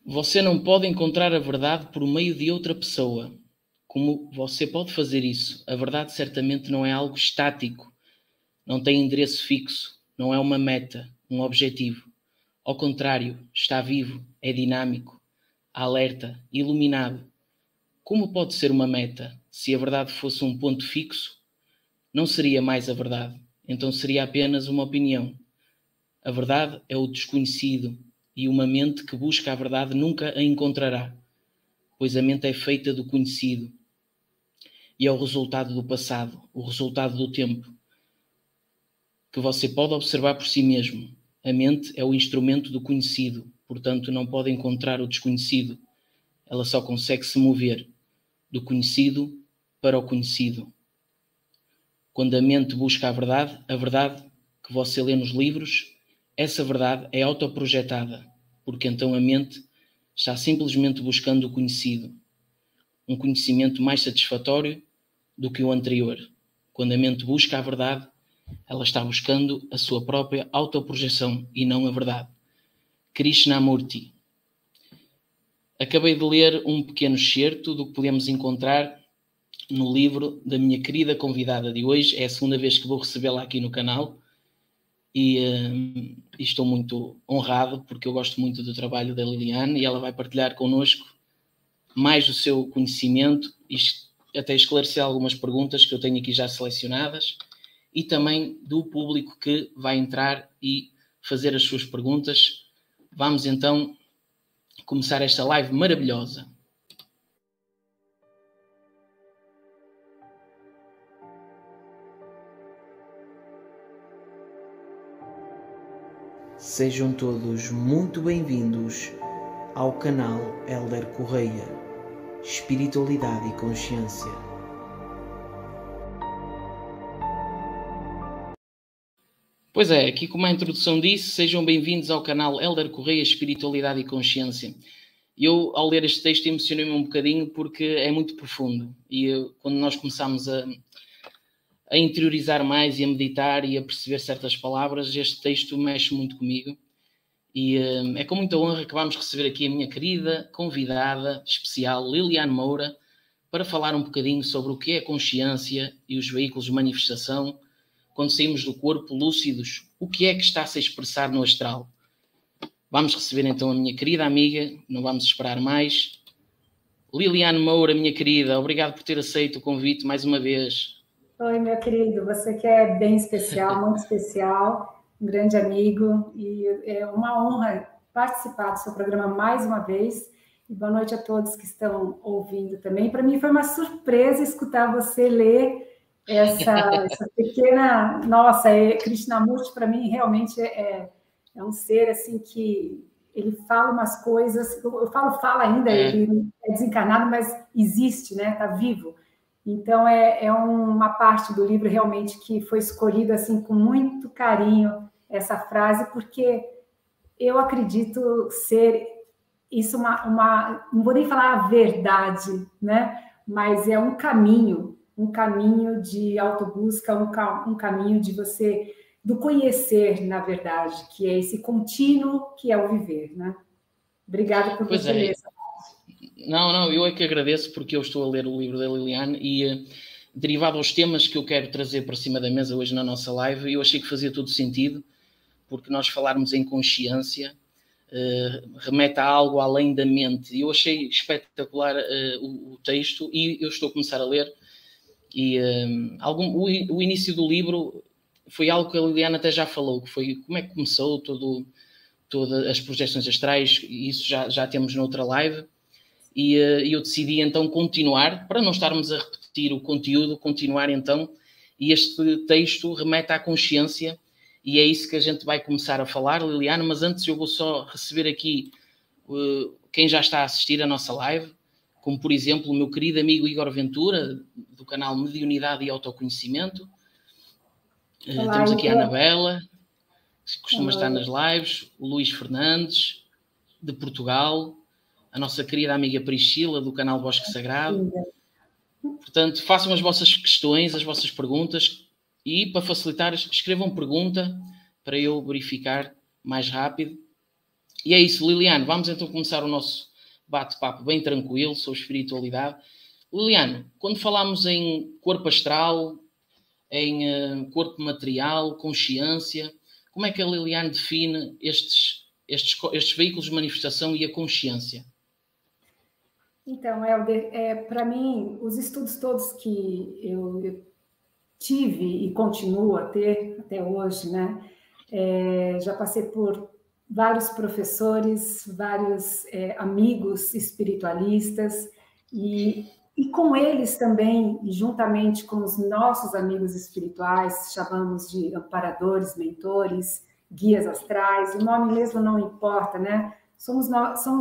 Você não pode encontrar a verdade por meio de outra pessoa. Como você pode fazer isso? A verdade certamente não é algo estático, não tem endereço fixo, não é uma meta, um objetivo. Ao contrário, está vivo, é dinâmico, alerta, iluminado. Como pode ser uma meta? Se a verdade fosse um ponto fixo, não seria mais a verdade, então seria apenas uma opinião. A verdade é o desconhecido, e uma mente que busca a verdade nunca a encontrará, pois a mente é feita do conhecido e é o resultado do passado, o resultado do tempo, que você pode observar por si mesmo. A mente é o instrumento do conhecido, portanto não pode encontrar o desconhecido. Ela só consegue se mover do conhecido para o conhecido. Quando a mente busca a verdade que você lê nos livros, essa verdade é autoprojetada, porque então a mente está simplesmente buscando o conhecido, um conhecimento mais satisfatório do que o anterior. Quando a mente busca a verdade, ela está buscando a sua própria autoprojeção e não a verdade. Krishnamurti. Acabei de ler um pequeno excerto do que podemos encontrar no livro da minha querida convidada de hoje. É a segunda vez que vou recebê-la aqui no canal e estou muito honrado porque eu gosto muito do trabalho da Liliane e ela vai partilhar connosco mais o seu conhecimento e até esclarecer algumas perguntas que eu tenho aqui já selecionadas e também do público que vai entrar e fazer as suas perguntas. Vamos então começar esta live maravilhosa. Sejam todos muito bem-vindos ao canal Hélder Correia, Espiritualidade e Consciência. Pois é, aqui como a introdução disse, sejam bem-vindos ao canal Hélder Correia, Espiritualidade e Consciência. Eu, ao ler este texto, emocionei-me um bocadinho porque é muito profundo. E quando nós começamos a interiorizar mais e a meditar e a perceber certas palavras, este texto mexe muito comigo. E é com muita honra que vamos receber aqui a minha querida convidada especial, Liliane Moura, para falar um bocadinho sobre o que é a consciência e os veículos de manifestação quando saímos do corpo lúcidos. O que é que está-se a expressar no astral? Vamos receber então a minha querida amiga, não vamos esperar mais. Liliane Moura, minha querida, obrigado por ter aceito o convite mais uma vez. Oi, meu querido, você que é bem especial, muito especial, um grande amigo, e é uma honra participar do seu programa mais uma vez. E boa noite a todos que estão ouvindo também. Para mim foi uma surpresa escutar você ler essa pequena... Nossa, Krishnamurti para mim realmente é um ser assim que ele fala umas coisas, eu fala ainda, ele é desencarnado, mas existe, né? Está vivo. Então, é uma parte do livro realmente que foi escolhida assim, com muito carinho, essa frase, porque eu acredito ser isso não vou nem falar a verdade, né? Mas é um caminho de autobusca, um caminho de você, do conhecer, na verdade, que é esse contínuo que é o viver, né? Obrigada por você ler essa. Não, eu é que agradeço porque eu estou a ler o livro da Liliane e, derivado aos temas que eu quero trazer para cima da mesa hoje na nossa live, eu achei que fazia todo sentido, porque nós falarmos em consciência remete a algo além da mente. E eu achei espetacular o texto e eu estou a começar a ler. E o início do livro foi algo que a Liliane até já falou, que foi como é que começou todas as projeções astrais, e isso já temos noutra live. E eu decidi então continuar, para não estarmos a repetir o conteúdo, continuar então, e este texto remete à consciência, e é isso que a gente vai começar a falar, Liliane, mas antes eu vou só receber aqui quem já está a assistir a nossa live, como por exemplo o meu querido amigo Igor Ventura, do canal Mediunidade e Autoconhecimento. Olá, temos aqui a Anabela, que costuma estar nas lives, o Luís Fernandes, de Portugal, a nossa querida amiga Priscila, do canal Bosque Sagrado. Portanto, façam as vossas questões, as vossas perguntas e, para facilitar, escrevam pergunta para eu verificar mais rápido. E é isso, Liliane. Vamos então começar o nosso bate-papo bem tranquilo sobre espiritualidade. Liliane, quando falamos em corpo astral, em corpo material, consciência, como é que a Liliane define estes veículos de manifestação e a consciência? Então, Helder, para mim, os estudos todos que eu tive e continuo a ter até hoje, né? Já passei por vários professores, vários amigos espiritualistas, e com eles também, e juntamente com os nossos amigos espirituais, chamamos de amparadores, mentores, guias astrais, o nome mesmo não importa, né? São os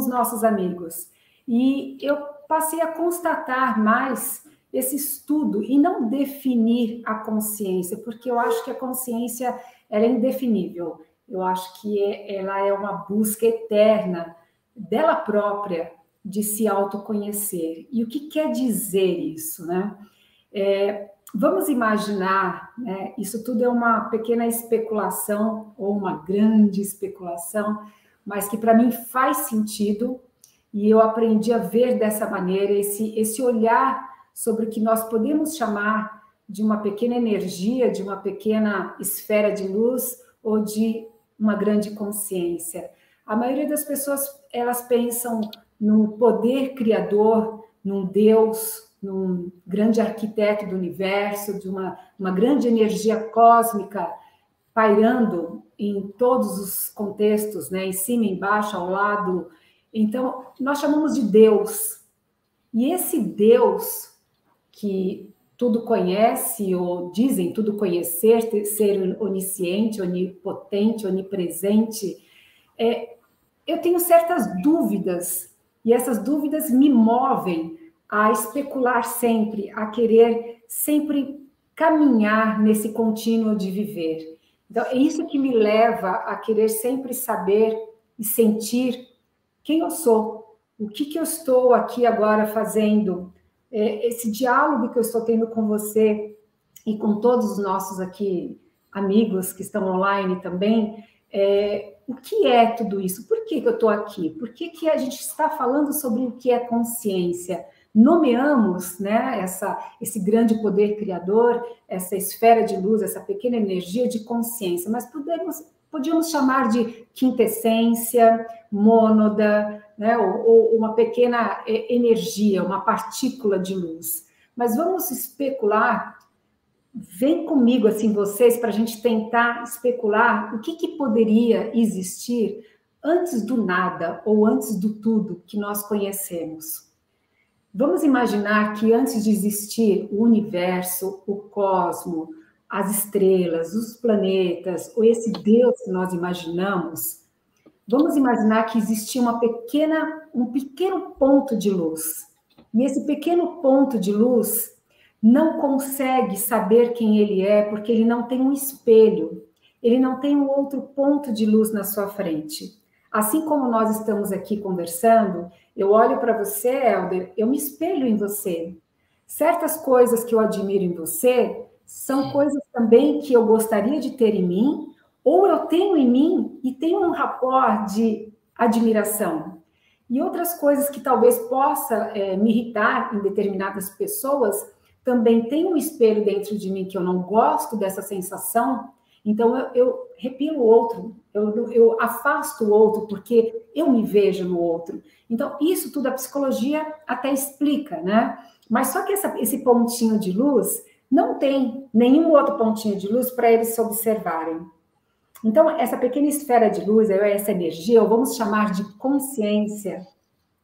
nossos amigos. E eu passei a constatar mais esse estudo e não definir a consciência, porque eu acho que a consciência ela é indefinível. Eu acho que ela é uma busca eterna dela própria de se autoconhecer. E o que quer dizer isso, né? Vamos imaginar, né? Isso tudo é uma pequena especulação ou uma grande especulação, mas que para mim faz sentido e eu aprendi a ver dessa maneira esse olhar sobre o que nós podemos chamar de uma pequena energia, de uma pequena esfera de luz ou de uma grande consciência. A maioria das pessoas, elas pensam num poder criador, num Deus, num grande arquiteto do universo, de uma grande energia cósmica pairando em todos os contextos, né? Em cima, embaixo, ao lado. Então, nós chamamos de Deus. E esse Deus que tudo conhece, ou dizem tudo conhecer, ser onisciente, onipotente, onipresente, eu tenho certas dúvidas, e essas dúvidas me movem a especular sempre, a querer sempre caminhar nesse contínuo de viver. Então, é isso que me leva a querer sempre saber e sentir quem eu sou, o que eu estou aqui agora fazendo, esse diálogo que eu estou tendo com você e com todos os nossos aqui amigos que estão online também, o que é tudo isso? Por que eu estou aqui? Por que a gente está falando sobre o que é consciência? Nomeamos, né, esse grande poder criador, essa esfera de luz, essa pequena energia de consciência, mas podíamos chamar de quintessência, mônada, né, ou uma pequena energia, uma partícula de luz. Mas vamos especular, vem comigo, assim, vocês, para a gente tentar especular o que poderia existir antes do nada ou antes do tudo que nós conhecemos. Vamos imaginar que antes de existir o universo, o cosmos, as estrelas, os planetas, ou esse Deus que nós imaginamos, vamos imaginar que existia um pequeno ponto de luz. E esse pequeno ponto de luz não consegue saber quem ele é, porque ele não tem um espelho, ele não tem um outro ponto de luz na sua frente. Assim como nós estamos aqui conversando, eu olho para você, Helder, eu me espelho em você. Certas coisas que eu admiro em você são coisas também que eu gostaria de ter em mim, ou eu tenho em mim e tenho um rapport de admiração. E outras coisas que talvez possa me irritar em determinadas pessoas, também tem um espelho dentro de mim que eu não gosto dessa sensação, então eu repilo o outro, eu afasto o outro, porque eu me vejo no outro. Então, isso tudo a psicologia até explica, né? Mas só que esse pontinho de luz não tem nenhum outro pontinho de luz para eles se observarem. Então, essa pequena esfera de luz, essa energia, ou vamos chamar de consciência,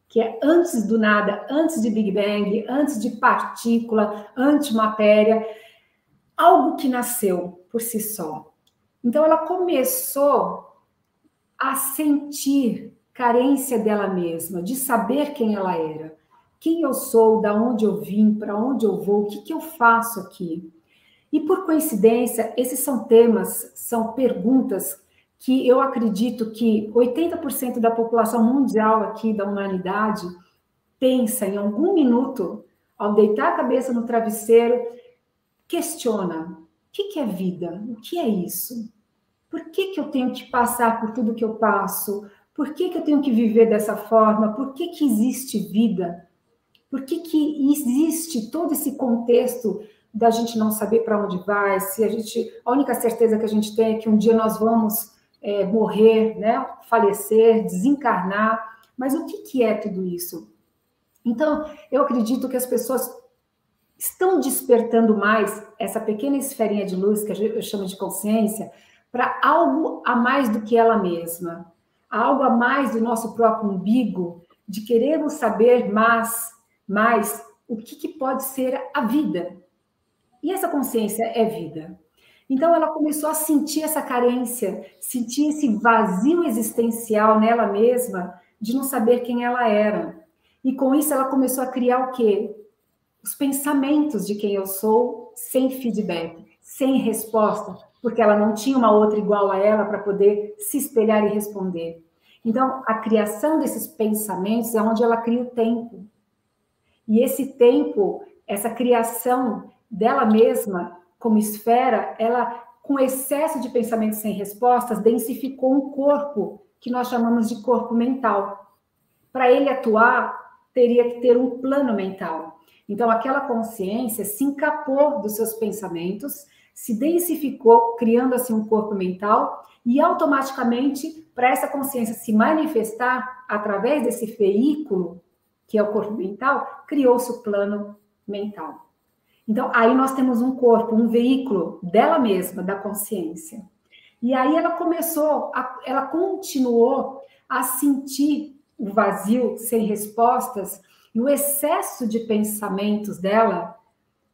que é antes do nada, antes de Big Bang, antes de partícula, antimatéria, algo que nasceu por si só. Então, ela começou a sentir carência dela mesma, de saber quem ela era, quem eu sou, da onde eu vim, para onde eu vou, o que eu faço aqui. E, por coincidência, esses são temas, são perguntas que eu acredito que 80% da população mundial aqui, da humanidade, pensa em algum minuto, ao deitar a cabeça no travesseiro, questiona: o que é vida? O que é isso? Por que eu tenho que passar por tudo que eu passo? Por que eu tenho que viver dessa forma? Por que existe vida? Por que existe todo esse contexto da gente não saber para onde vai? Se a única certeza que a gente tem é que um dia nós vamos morrer, né? Falecer, desencarnar. Mas o que é tudo isso? Então, eu acredito que as pessoas estão despertando mais essa pequena esferinha de luz, que eu chamo de consciência, para algo a mais do que ela mesma, algo a mais do nosso próprio umbigo, de querermos saber mais o que pode ser a vida. E essa consciência é vida. Então, ela começou a sentir essa carência, sentir esse vazio existencial nela mesma, de não saber quem ela era. E com isso, ela começou a criar o quê? Os pensamentos de quem eu sou, sem feedback, sem resposta, porque ela não tinha uma outra igual a ela para poder se espelhar e responder. Então, a criação desses pensamentos é onde ela cria o tempo. E esse tempo, essa criação dela mesma, como esfera, ela, com excesso de pensamentos sem respostas, densificou um corpo que nós chamamos de corpo mental. Para ele atuar, teria que ter um plano mental. Então, aquela consciência se encapou dos seus pensamentos, se densificou, criando assim um corpo mental, e automaticamente, para essa consciência se manifestar através desse veículo, que é o corpo mental, criou-se o plano mental. Então, aí nós temos um corpo, um veículo dela mesma, da consciência. E aí ela ela continuou a sentir o vazio sem respostas, e o excesso de pensamentos dela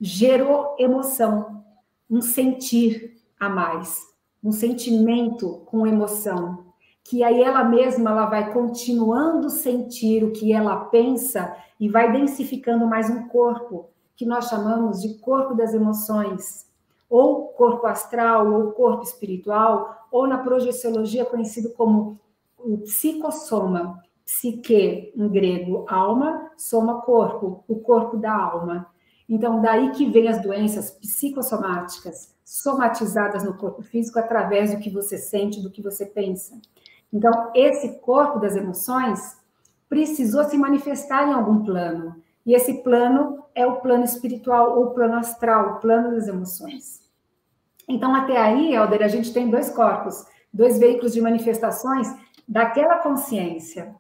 gerou emoção, um sentir a mais, um sentimento com emoção, que aí ela mesma ela vai continuando sentir o que ela pensa e vai densificando mais um corpo, que nós chamamos de corpo das emoções, ou corpo astral, ou corpo espiritual, ou na projeciologia conhecido como o psicossoma. Psique, em grego, alma, soma corpo, o corpo da alma. Então, daí que vem as doenças psicossomáticas, somatizadas no corpo físico através do que você sente, do que você pensa. Então, esse corpo das emoções precisou se manifestar em algum plano. E esse plano é o plano espiritual ou o plano astral, o plano das emoções. Então, até aí, Helder, a gente tem dois corpos, dois veículos de manifestações daquela consciência.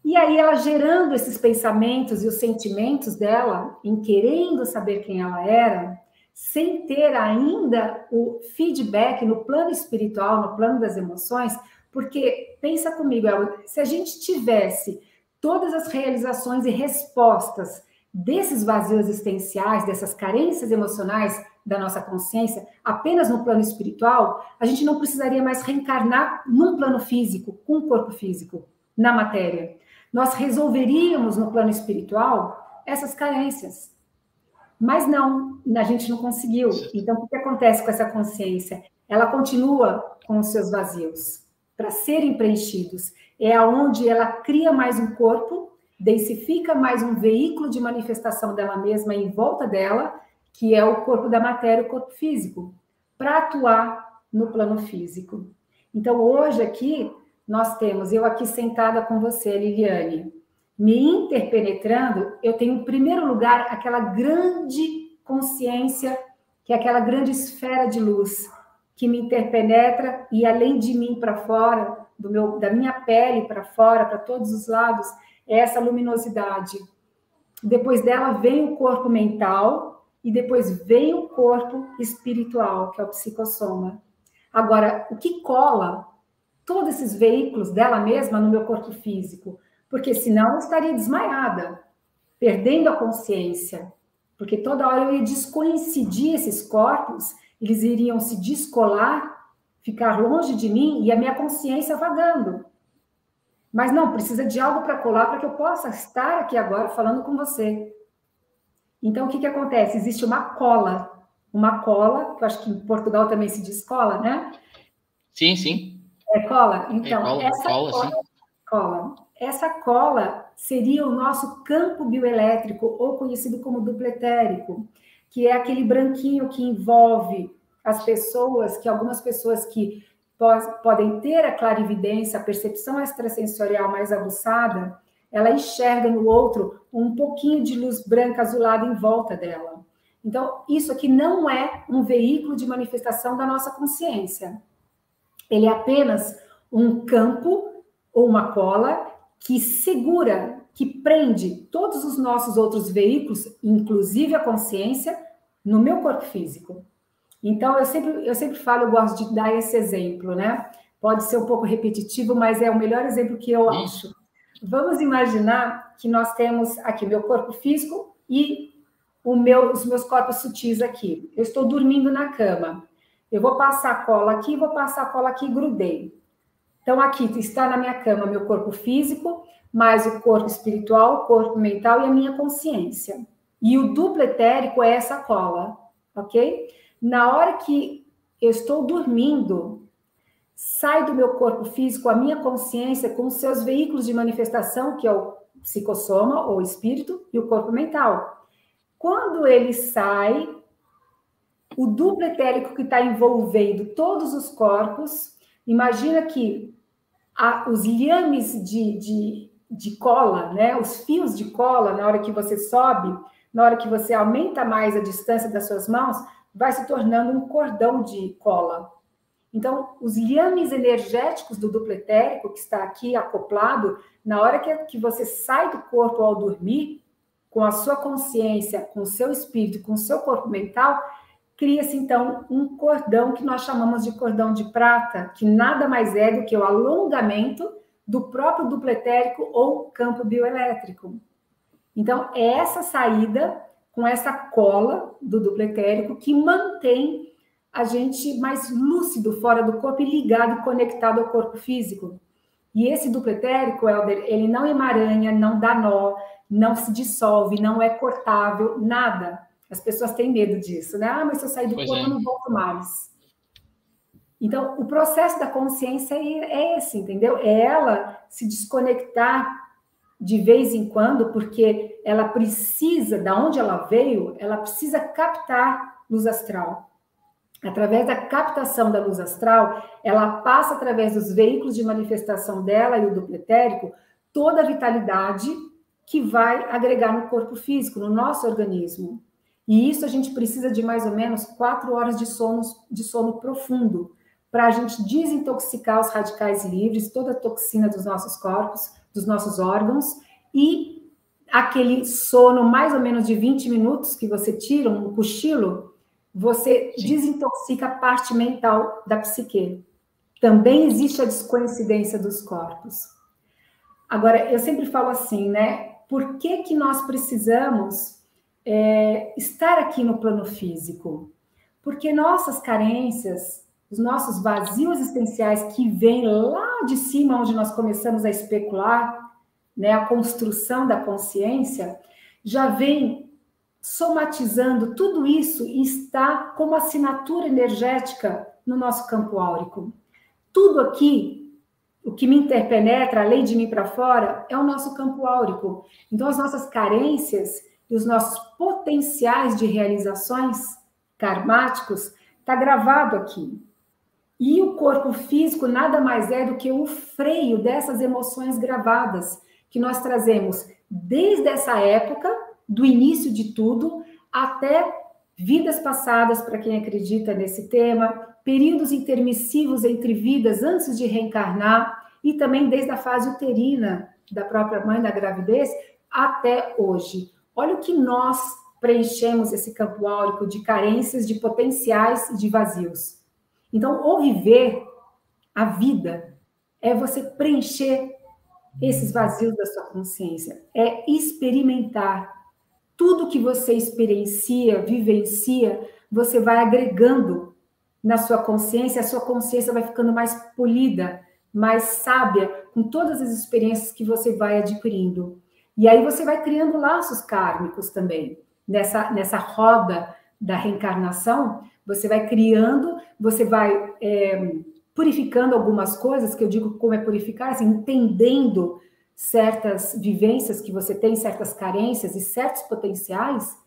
E aí ela gerando esses pensamentos e os sentimentos dela, em querendo saber quem ela era, sem ter ainda o feedback no plano espiritual, no plano das emoções, porque, pensa comigo, se a gente tivesse todas as realizações e respostas desses vazios existenciais, dessas carências emocionais da nossa consciência, apenas no plano espiritual, a gente não precisaria mais reencarnar num plano físico, com um corpo físico, na matéria. Nós resolveríamos no plano espiritual essas carências. Mas não, a gente não conseguiu. Então, o que acontece com essa consciência? Ela continua com os seus vazios para serem preenchidos. É onde ela cria mais um corpo, densifica mais um veículo de manifestação dela mesma em volta dela, que é o corpo da matéria, o corpo físico, para atuar no plano físico. Então, hoje aqui, nós temos, eu aqui sentada com você, Liliane, me interpenetrando, eu tenho em primeiro lugar aquela grande consciência, que é aquela grande esfera de luz, que me interpenetra e além de mim para fora, da minha pele para fora, para todos os lados, é essa luminosidade. Depois dela vem o corpo mental e depois vem o corpo espiritual, que é o psicossoma. Agora, o que cola todos esses veículos dela mesma no meu corpo físico? Porque senão eu estaria desmaiada, perdendo a consciência. Porque toda hora eu ia descoincidir esses corpos, eles iriam se descolar, ficar longe de mim e a minha consciência vagando. Mas não, precisa de algo para colar para que eu possa estar aqui agora falando com você. Então, o que acontece? Existe uma cola, que eu acho que em Portugal também se diz cola, né? Sim, sim. É cola? Então, cola. Essa cola seria o nosso campo bioelétrico, ou conhecido como duplo etérico, que é aquele branquinho que envolve as pessoas, que algumas pessoas que podem ter a clarividência, a percepção extrasensorial mais aguçada, ela enxerga no outro um pouquinho de luz branca azulada em volta dela. Então, isso aqui não é um veículo de manifestação da nossa consciência. Ele é apenas um campo ou uma cola que segura, que prende todos os nossos outros veículos, inclusive a consciência, no meu corpo físico. Então, eu sempre falo, eu gosto de dar esse exemplo, né? Pode ser um pouco repetitivo, mas é o melhor exemplo que eu acho. Vamos imaginar que nós temos aqui meu corpo físico e os meus corpos sutis aqui. Eu estou dormindo na cama. Eu vou passar a cola aqui e grudei. Então, aqui está na minha cama meu corpo físico, mais o corpo espiritual, o corpo mental e a minha consciência. E o duplo etérico é essa cola, ok? Na hora que eu estou dormindo, sai do meu corpo físico a minha consciência com os seus veículos de manifestação, que é o psicossoma, ou espírito, e o corpo mental. Quando ele sai, o duplo etérico que está envolvendo todos os corpos, imagina que os liames de cola, né? Os fios de cola, na hora que você sobe, na hora que você aumenta mais a distância das suas mãos, vai se tornando um cordão de cola. Então, os liames energéticos do duplo etérico, que está aqui acoplado, na hora que você sai do corpo ao dormir, com a sua consciência, com o seu espírito, com o seu corpo mental, cria-se, então, um cordão que nós chamamos de cordão de prata, que nada mais é do que o alongamento do próprio duplo etérico ou campo bioelétrico. Então, é essa saída com essa cola do duplo etérico que mantém a gente mais lúcido fora do corpo e ligado e conectado ao corpo físico. E esse duplo etérico, ele não emaranha, não dá nó, não se dissolve, não é cortável, nada. As pessoas têm medo disso, né? Ah, mas se eu sair do corpo, eu não volto mais. Então, o processo da consciência é esse, entendeu? É ela se desconectar de vez em quando, porque ela precisa, da onde ela veio, ela precisa captar luz astral. Através da captação da luz astral, ela passa através dos veículos de manifestação dela e o duplo etérico, toda a vitalidade que vai agregar no corpo físico, no nosso organismo. E isso a gente precisa de mais ou menos 4 horas de sono profundo, para a gente desintoxicar os radicais livres, toda a toxina dos nossos corpos, dos nossos órgãos, e aquele sono mais ou menos de 20 minutos que você tira, um cochilo, você desintoxica a parte mental da psique. Também existe a descoincidência dos corpos. Agora, eu sempre falo assim, né? Por que nós precisamos estar aqui no plano físico? Porque nossas carências, os nossos vazios existenciais que vêm lá de cima, onde nós começamos a especular, né, a construção da consciência, já vem somatizando tudo isso e está como assinatura energética no nosso campo áurico. Tudo aqui, o que me interpenetra, além de mim para fora, é o nosso campo áurico. Então, as nossas carências e os nossos potenciais de realizações karmáticos está gravado aqui. E o corpo físico nada mais é do que o freio dessas emoções gravadas que nós trazemos desde essa época, do início de tudo, até vidas passadas, para quem acredita nesse tema, períodos intermissivos entre vidas antes de reencarnar, e também desde a fase uterina da própria mãe, da gravidez, até hoje. Olha o que nós preenchemos esse campo áurico de carências, de potenciais e de vazios. Então, o viver a vida é você preencher esses vazios da sua consciência, é experimentar. Tudo que você experiencia, vivencia, você vai agregando na sua consciência, a sua consciência vai ficando mais polida, mais sábia, com todas as experiências que você vai adquirindo. E aí você vai criando laços kármicos também, nessa roda da reencarnação, você vai criando, você vai purificando algumas coisas, que eu digo como é purificar, assim, entendendo certas vivências que você tem, certas carências e certos potenciais,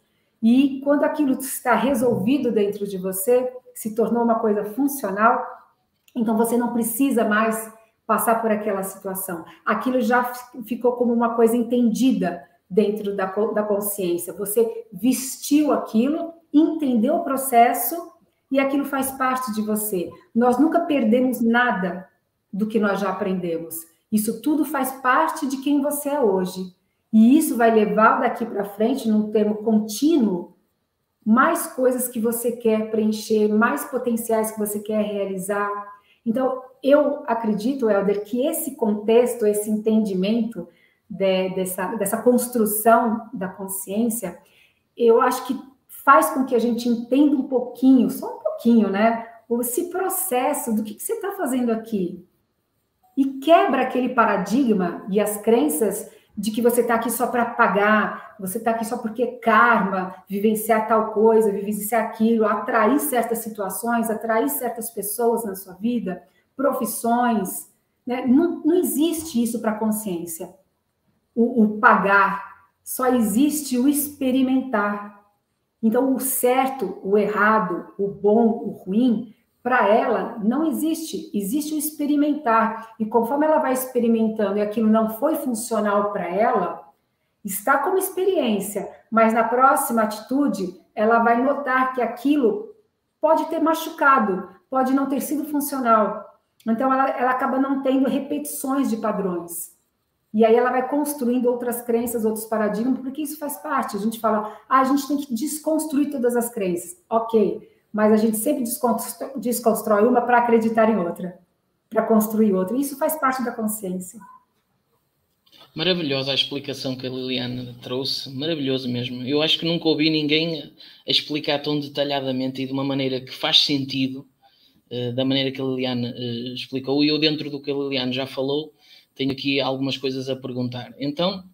e quando aquilo está resolvido dentro de você, se tornou uma coisa funcional, Então, você não precisa mais passar por aquela situação. Aquilo já ficou como uma coisa entendida dentro da consciência. Você vestiu aquilo, entendeu o processo e aquilo faz parte de você. Nós nunca perdemos nada do que nós já aprendemos. Isso tudo faz parte de quem você é hoje. E isso vai levar daqui para frente, num termo contínuo, mais coisas que você quer preencher, mais potenciais que você quer realizar. Então, eu acredito, Helder, que esse contexto, esse entendimento dessa construção da consciência, eu acho que faz com que a gente entenda um pouquinho, só um pouquinho, né? Esse processo do que você está fazendo aqui. E quebra aquele paradigma e as crenças de que você está aqui só para pagar, você está aqui só porque karma, vivenciar tal coisa, vivenciar aquilo, atrair certas situações, atrair certas pessoas na sua vida, profissões, né? Não existe isso para a consciência. O pagar, só existe o experimentar. Então, o certo, o errado, o bom, o ruim, para ela não existe, existe o experimentar. E conforme ela vai experimentando e aquilo não foi funcional para ela, está como experiência, mas na próxima atitude, ela vai notar que aquilo pode ter machucado, pode não ter sido funcional. Então, ela acaba não tendo repetições de padrões. E aí ela vai construindo outras crenças, outros paradigmas, porque isso faz parte. A gente fala, a gente tem que desconstruir todas as crenças. Ok, mas a gente sempre desconstrói uma para acreditar em outra, para construir outra. Isso faz parte da consciência. Maravilhosa a explicação que a Liliana trouxe, maravilhoso mesmo. Eu acho que nunca ouvi ninguém a explicar tão detalhadamente e de uma maneira que faz sentido, da maneira que a Liliana explicou. E eu, dentro do que a Liliana já falou, tenho aqui algumas coisas a perguntar. Então,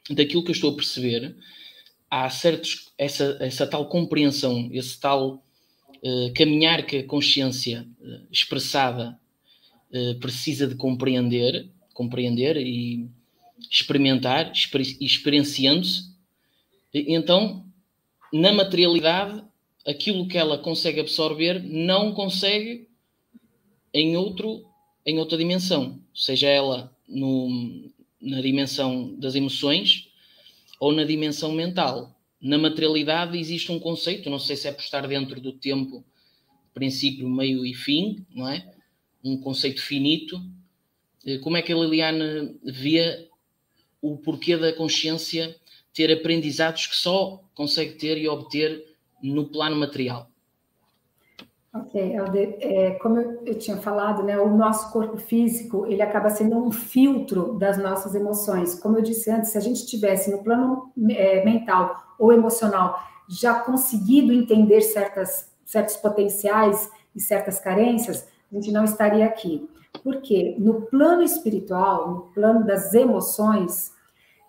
daquilo que eu estou a perceber, há essa tal compreensão, esse tal caminhar que a consciência expressada precisa de compreender e experimentar, experienciando-se. Então, na materialidade, aquilo que ela consegue absorver não consegue em outra dimensão, seja ela na dimensão das emoções ou na dimensão mental. Na materialidade existe um conceito, não sei se é por estar dentro do tempo, princípio, meio e fim, não é? Um conceito finito. Como é que a Liliana vê o porquê da consciência ter aprendizados que só consegue ter e obter no plano material? Ok, Helder, como eu tinha falado, né, o nosso corpo físico, ele acaba sendo um filtro das nossas emoções. Como eu disse antes, se a gente estivesse no plano mental ou emocional já conseguido entender certos potenciais e certas carências, a gente não estaria aqui. Porque no plano espiritual, no plano das emoções,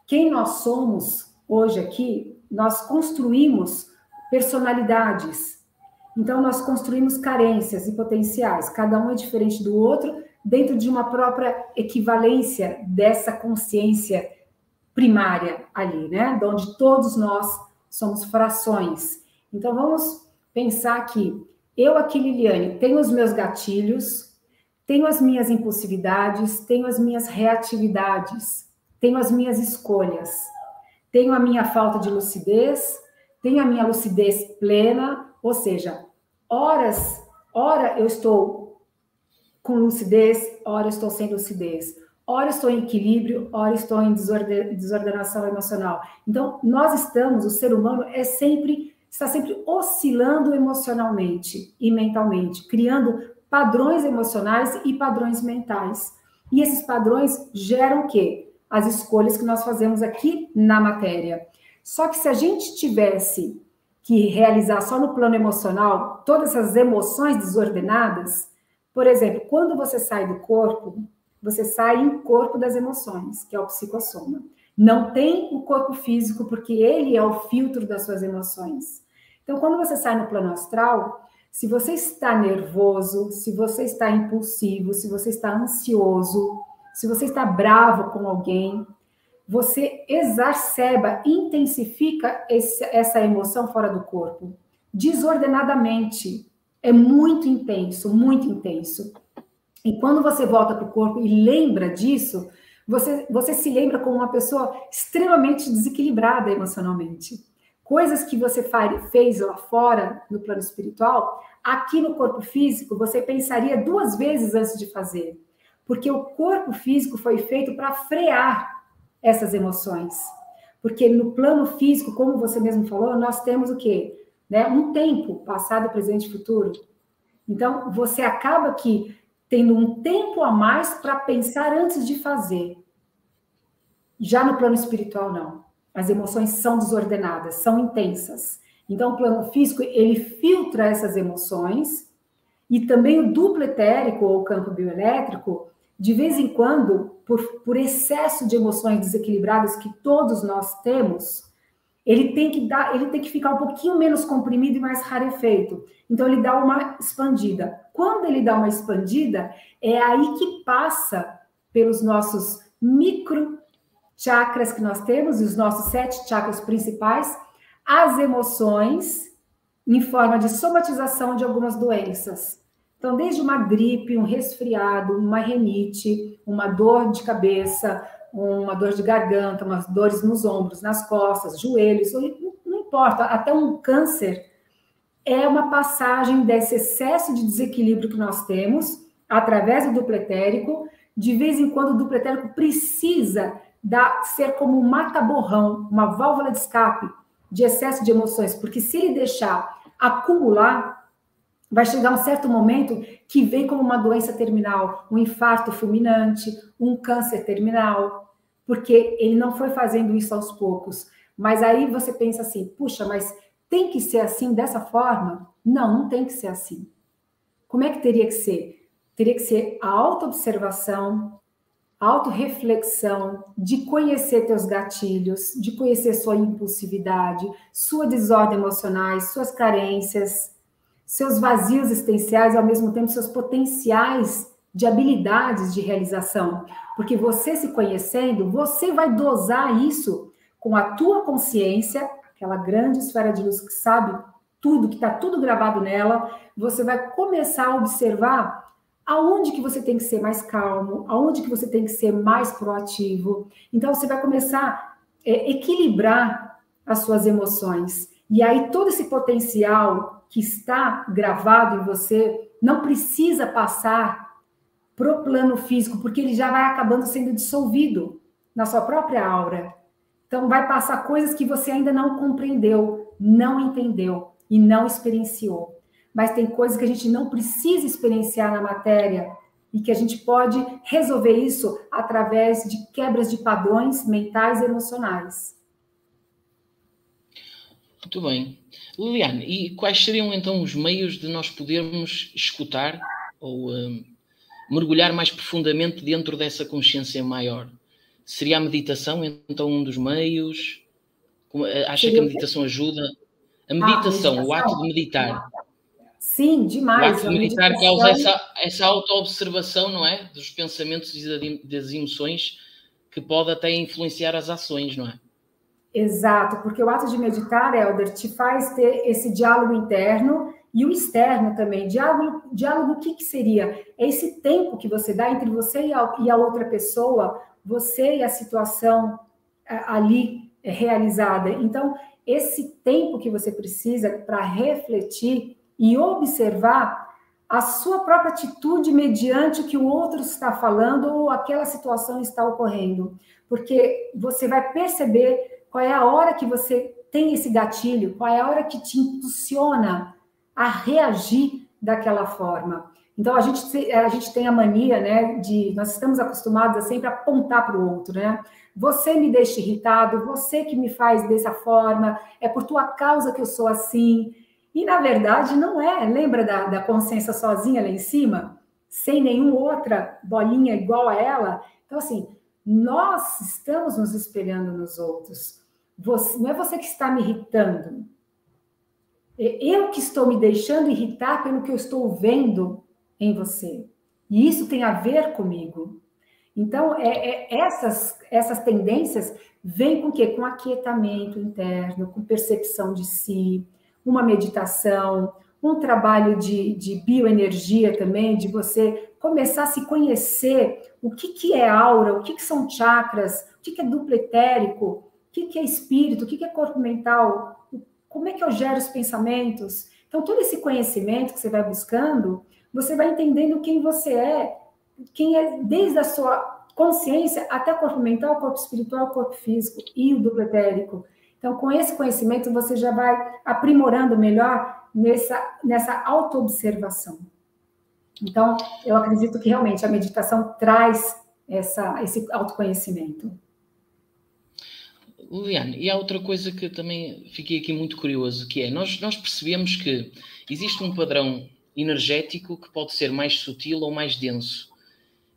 quem nós somos hoje aqui, nós construímos personalidades. Então, nós construímos carências e potenciais, cada um é diferente do outro, dentro de uma própria equivalência dessa consciência primária ali, né? De onde todos nós somos frações. Então, vamos pensar aqui. Eu aqui, Liliane, tenho os meus gatilhos, tenho as minhas impulsividades, tenho as minhas reatividades, tenho as minhas escolhas, tenho a minha falta de lucidez, tenho a minha lucidez plena, ou seja, ora eu estou com lucidez, ora eu estou sem lucidez. Ora estou em equilíbrio, ora estou em desordenação emocional. Então, nós estamos, o ser humano está sempre oscilando emocionalmente e mentalmente, criando padrões emocionais e padrões mentais. E esses padrões geram o quê? As escolhas que nós fazemos aqui na matéria. Só que se a gente tivesse que realizar só no plano emocional todas essas emoções desordenadas, por exemplo, quando você sai do corpo, você sai em corpo das emoções, que é o psicossoma. Não tem o corpo físico, porque ele é o filtro das suas emoções. Então, quando você sai no plano astral, se você está nervoso, se você está impulsivo, se você está ansioso, se você está bravo com alguém, você exacerba, intensifica essa emoção fora do corpo, desordenadamente. É muito intenso, muito intenso. E quando você volta para o corpo e lembra disso, você se lembra como uma pessoa extremamente desequilibrada emocionalmente. Coisas que você fez lá fora, no plano espiritual, aqui no corpo físico, você pensaria 2 vezes antes de fazer. Porque o corpo físico foi feito para frear essas emoções. Porque no plano físico, como você mesmo falou, nós temos o quê? Né? Um tempo, passado, presente e futuro. Então, você acaba aqui tendo um tempo a mais para pensar antes de fazer. Já no plano espiritual, não. As emoções são desordenadas, são intensas. Então, o plano físico, ele filtra essas emoções, e também o duplo etérico, ou campo bioelétrico, de vez em quando, por excesso de emoções desequilibradas que todos nós temos, ele tem que ficar um pouquinho menos comprimido e mais rarefeito. Então, ele dá uma expandida. Quando ele dá uma expandida, é aí que passa pelos nossos micro chakras que nós temos, e os nossos 7 chakras principais, as emoções em forma de somatização de algumas doenças. Então, desde uma gripe, um resfriado, uma rinite, uma dor de cabeça, uma dor de garganta, umas dores nos ombros, nas costas, joelhos, não importa, até um câncer, é uma passagem desse excesso de desequilíbrio que nós temos, através do duplo etérico. De vez em quando, o duplo etérico precisa ser como um mata-borrão, uma válvula de escape de excesso de emoções, porque se ele deixar acumular, vai chegar um certo momento que vem como uma doença terminal, um infarto fulminante, um câncer terminal, porque ele não foi fazendo isso aos poucos. Mas aí você pensa assim, puxa, mas tem que ser assim, dessa forma? Não, não tem que ser assim. Como é que teria que ser? Teria que ser a autoobservação, a autorreflexão, de conhecer teus gatilhos, de conhecer sua impulsividade, sua desordem emocional, suas carências, seus vazios existenciais, ao mesmo tempo seus potenciais de habilidades de realização. Porque você se conhecendo, você vai dosar isso com a tua consciência, aquela grande esfera de luz que sabe tudo, que está tudo gravado nela, você vai começar a observar aonde que você tem que ser mais calmo, aonde que você tem que ser mais proativo. Então, você vai começar a equilibrar as suas emoções. E aí, todo esse potencial que está gravado em você não precisa passar para o plano físico, porque ele já vai acabando sendo dissolvido na sua própria aura. Então, vai passar coisas que você ainda não compreendeu, não entendeu e não experienciou. Mas tem coisas que a gente não precisa experienciar na matéria e que a gente pode resolver isso através de quebras de padrões mentais e emocionais. Muito bem. Liliane, e quais seriam então os meios de nós podermos escutar ou mergulhar mais profundamente dentro dessa consciência maior? Seria a meditação então um dos meios? Acha que a meditação ajuda? A meditação, o ato de meditar. Sim, demais. O ato de meditar causa essa auto-observação, não é? Dos pensamentos e das emoções, que pode até influenciar as ações, não é? Exato, porque o ato de meditar, Helder, te faz ter esse diálogo interno e o externo também. Diálogo o que seria? É esse tempo que você dá entre você e a outra pessoa, você e a situação ali realizada. Então, esse tempo que você precisa para refletir e observar a sua própria atitude mediante o que o outro está falando ou aquela situação está ocorrendo. Porque você vai perceber qual é a hora que você tem esse gatilho, qual é a hora que te impulsiona a reagir daquela forma. Então, a gente tem a mania, né, nós estamos acostumados a sempre apontar para o outro, né? Você me deixa irritado, você que me faz dessa forma, é por tua causa que eu sou assim. E, na verdade, não é. Lembra da consciência sozinha lá em cima? Sem nenhuma outra bolinha igual a ela? Então, assim, nós estamos nos espelhando nos outros. Não é você que está me irritando. Eu que estou me deixando irritar pelo que eu estou vendo em você. E isso tem a ver comigo. Então, essas tendências vêm com o quê? Com aquietamento interno, com percepção de si, uma meditação, um trabalho de bioenergia também, de você começar a se conhecer o que é aura, o que são chakras, o que é duplo etérico, o que é espírito, o que é corpo mental, como é que eu gero os pensamentos. Então, todo esse conhecimento que você vai buscando, você vai entendendo quem quem é desde a sua consciência até o corpo mental, o corpo espiritual, o corpo físico e o duplo etérico. Então, com esse conhecimento, você já vai aprimorando melhor nessa autoobservação. Então, eu acredito que realmente a meditação traz esse autoconhecimento. Liliane, e há outra coisa que eu também fiquei aqui muito curioso, que é, nós percebemos que existe um padrão energético que pode ser mais sutil ou mais denso.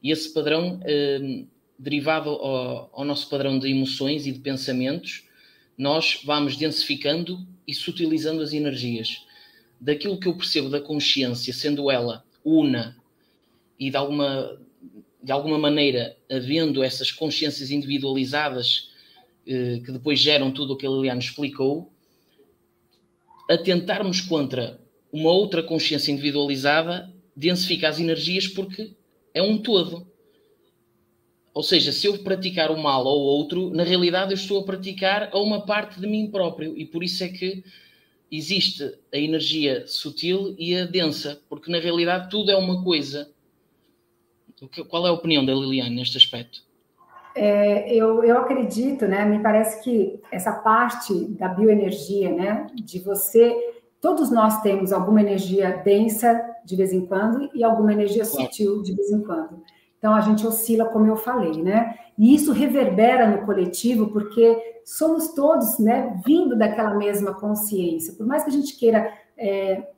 E esse padrão, derivado ao nosso padrão de emoções e de pensamentos, nós vamos densificando e sutilizando as energias. Daquilo que eu percebo da consciência, sendo ela una e de alguma maneira havendo essas consciências individualizadas que depois geram tudo o que a Liliane explicou, atentarmos contra uma outra consciência individualizada densifica as energias porque é um todo. Ou seja, se eu praticar o mal ao outro, na realidade eu estou a praticar a uma parte de mim próprio, e por isso é que existe a energia sutil e a densa, porque na realidade tudo é uma coisa. Qual é a opinião da Liliane neste aspecto? Eu acredito, né? Me parece que essa parte da bioenergia, né? De você, todos nós temos alguma energia densa de vez em quando e alguma energia sutil de vez em quando. Então a gente oscila, como eu falei, né? E isso reverbera no coletivo porque somos todos, né? Vindo daquela mesma consciência. Por mais que a gente queira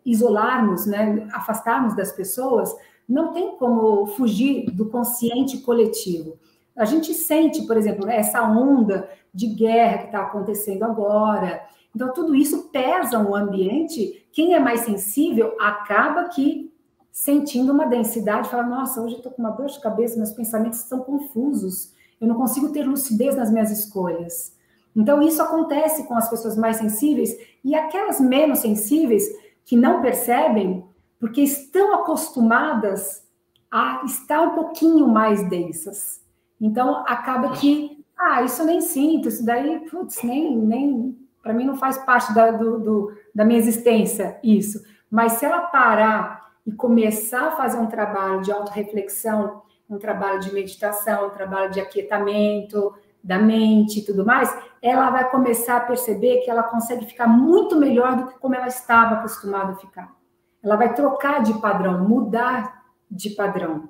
isolarmos, né? Afastarmos das pessoas, não tem como fugir do consciente coletivo. A gente sente, por exemplo, essa onda de guerra que está acontecendo agora. Então, tudo isso pesa no ambiente. Quem é mais sensível acaba aqui sentindo uma densidade, fala, nossa, hoje eu estou com uma dor de cabeça, meus pensamentos estão confusos, eu não consigo ter lucidez nas minhas escolhas. Então, isso acontece com as pessoas mais sensíveis e aquelas menos sensíveis que não percebem, porque estão acostumadas a estar um pouquinho mais densas. Então, acaba que, isso eu nem sinto, isso daí, putz, nem para mim não faz parte da minha existência, isso. Mas se ela parar e começar a fazer um trabalho de autorreflexão, um trabalho de meditação, um trabalho de aquietamento da mente e tudo mais, ela vai começar a perceber que ela consegue ficar muito melhor do que como ela estava acostumada a ficar. Ela vai trocar de padrão, mudar de padrão.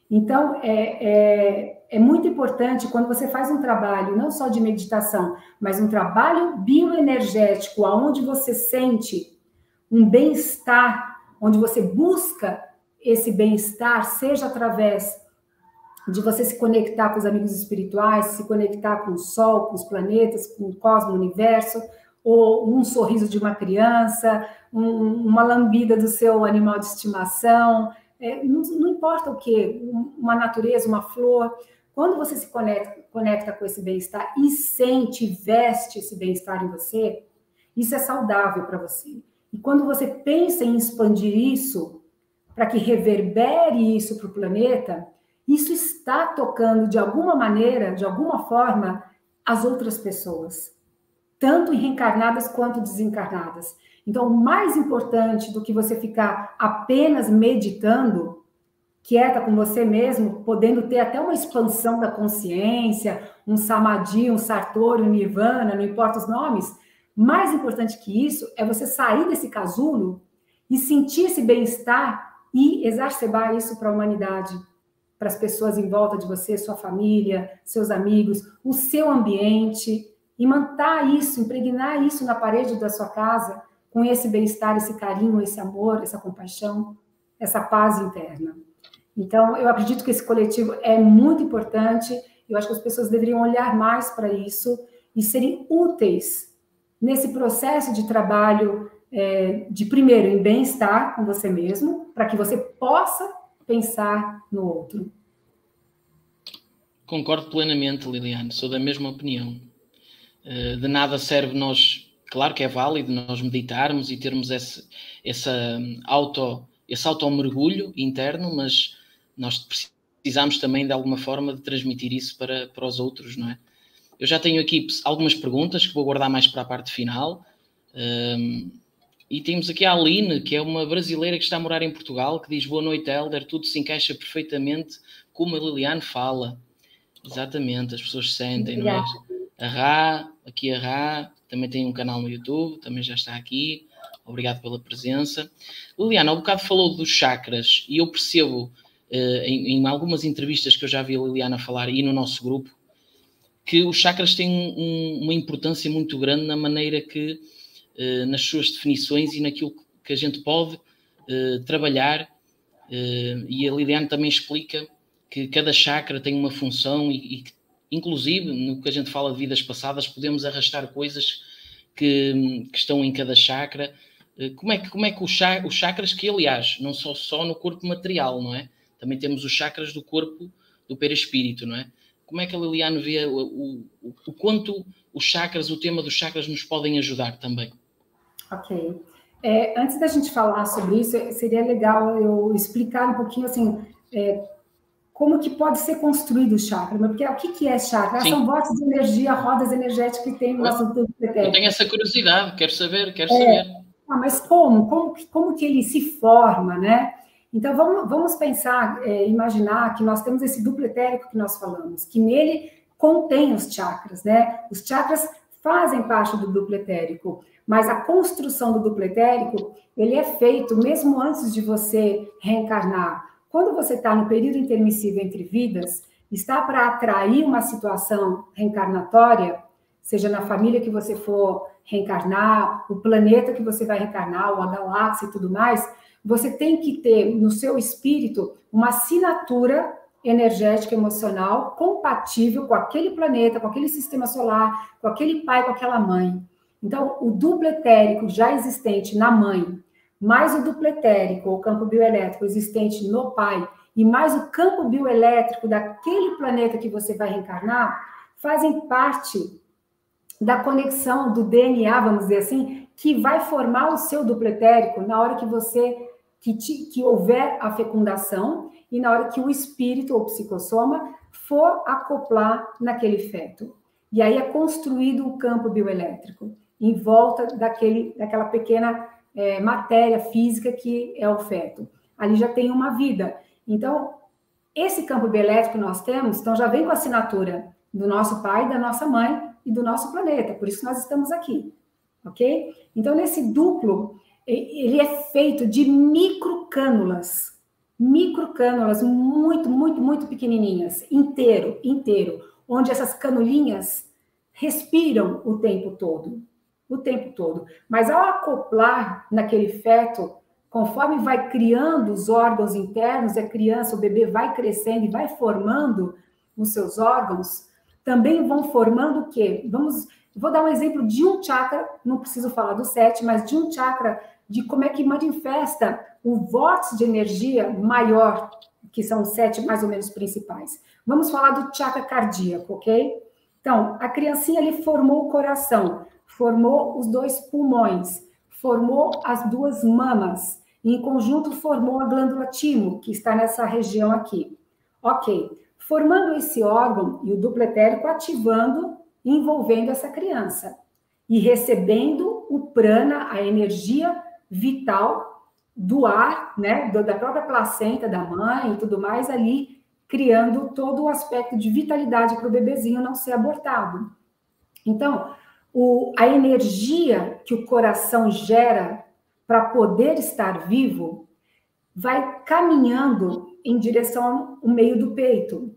Então, é muito importante quando você faz um trabalho, não só de meditação, mas um trabalho bioenergético, onde você sente um bem-estar, onde você busca esse bem-estar, seja através de você se conectar com os amigos espirituais, se conectar com o Sol, com os planetas, com o cosmos, o universo, ou um sorriso de uma criança, uma lambida do seu animal de estimação, não importa o que, uma natureza, uma flor, quando você se conecta com esse bem-estar e sente, veste esse bem-estar em você, isso é saudável para você. E quando você pensa em expandir isso, para que reverbere isso para o planeta, isso está tocando de alguma maneira, de alguma forma, as outras pessoas, tanto reencarnadas quanto desencarnadas. Então, o mais importante do que você ficar apenas meditando, quieta com você mesmo, podendo ter até uma expansão da consciência, um samadhi, um sartori, um nirvana, não importa os nomes, mais importante que isso é você sair desse casulo e sentir esse bem-estar e exacerbar isso para a humanidade, para as pessoas em volta de você, sua família, seus amigos, o seu ambiente, e manter isso, impregnar isso na parede da sua casa, com esse bem-estar, esse carinho, esse amor, essa compaixão, essa paz interna. Então, eu acredito que esse coletivo é muito importante, eu acho que as pessoas deveriam olhar mais para isso e serem úteis nesse processo de trabalho, de primeiro, em bem-estar com você mesmo, para que você possa pensar no outro. Concordo plenamente, Liliane, sou da mesma opinião. De nada serve nós claro que é válido nós meditarmos e termos esse auto-mergulho interno, mas nós precisamos também, de alguma forma, de transmitir isso para os outros, não é? Eu já tenho aqui algumas perguntas que vou guardar mais para a parte final. E temos aqui a Aline, que é uma brasileira que está a morar em Portugal, que diz: boa noite, Hélder, tudo se encaixa perfeitamente como a Liliane fala. Exatamente, as pessoas sentem, não é? A Rá, também tem um canal no YouTube, também já está aqui. Obrigado pela presença. Liliane, há um bocado falou dos chakras, e eu percebo, em algumas entrevistas que eu já vi a Liliana falar, e no nosso grupo, que os chakras têm uma importância muito grande na maneira que, nas suas definições e naquilo que a gente pode trabalhar, e a Liliane também explica que cada chakra tem uma função e que, inclusive, no que a gente fala de vidas passadas, podemos arrastar coisas que estão em cada chakra. Como é que os chakras, que aliás, não são só no corpo material, não é? Também temos os chakras do corpo, do perispírito, não é? Como é que a Liliane vê o quanto os chakras, o tema dos chakras nos podem ajudar também? Ok. Antes da gente falar sobre isso, seria legal eu explicar um pouquinho, assim, como que pode ser construído o chakra. Porque o que é chakra? São vórtices de energia, rodas energéticas que tem no nosso tubo etérico. Eu tenho essa curiosidade, quero saber. Mas como que ele se forma, né? Então, vamos pensar, imaginar que nós temos esse duplo etérico que nós falamos, que nele contém os chakras, né? Os chakras fazem parte do duplo etérico, mas a construção do duplo etérico, ele é feito mesmo antes de você reencarnar. Quando você está no período intermissivo entre vidas, está para atrair uma situação reencarnatória, seja na família que você for reencarnar, o planeta que você vai reencarnar, ou a galáxia e tudo mais, você tem que ter no seu espírito uma assinatura energética, emocional, compatível com aquele planeta, com aquele sistema solar, com aquele pai, com aquela mãe. Então, o duplo etérico já existente na mãe, mais o duplo etérico, ou campo bioelétrico existente no pai, e mais o campo bioelétrico daquele planeta que você vai reencarnar, fazem parte da conexão do DNA, vamos dizer assim, que vai formar o seu duplo etérico na hora que que houver a fecundação e na hora que o espírito ou psicossoma for acoplar naquele feto. E aí é construído o campo bioelétrico em volta daquela pequena matéria física que é o feto. Ali já tem uma vida. Então, esse campo bioelétrico que nós temos, então já vem com a assinatura do nosso pai, da nossa mãe e do nosso planeta. Por isso que nós estamos aqui, ok? Então, nesse duplo, ele é feito de microcânulas muito, muito, muito pequenininhas, inteiro, onde essas canulinhas respiram o tempo todo. Mas ao acoplar naquele feto, conforme vai criando os órgãos internos, a criança, o bebê vai crescendo e vai formando os seus órgãos, também vão formando o quê? Vou dar um exemplo de um chakra, não preciso falar do 7, mas de um chakra, de como é que manifesta o vórtice de energia maior, que são os 7 mais ou menos principais. Vamos falar do chakra cardíaco, ok? Então, a criancinha ali formou o coração, formou os 2 pulmões, formou as 2 mamas, e em conjunto formou a glândula timo, que está nessa região aqui. Ok, formando esse órgão e o duplo etérico ativando, envolvendo essa criança e recebendo o prana, a energia vital do ar, né, da própria placenta da mãe e tudo mais ali, criando todo o aspecto de vitalidade para o bebezinho não ser abortado. Então, a energia que o coração gera para poder estar vivo vai caminhando em direção ao meio do peito.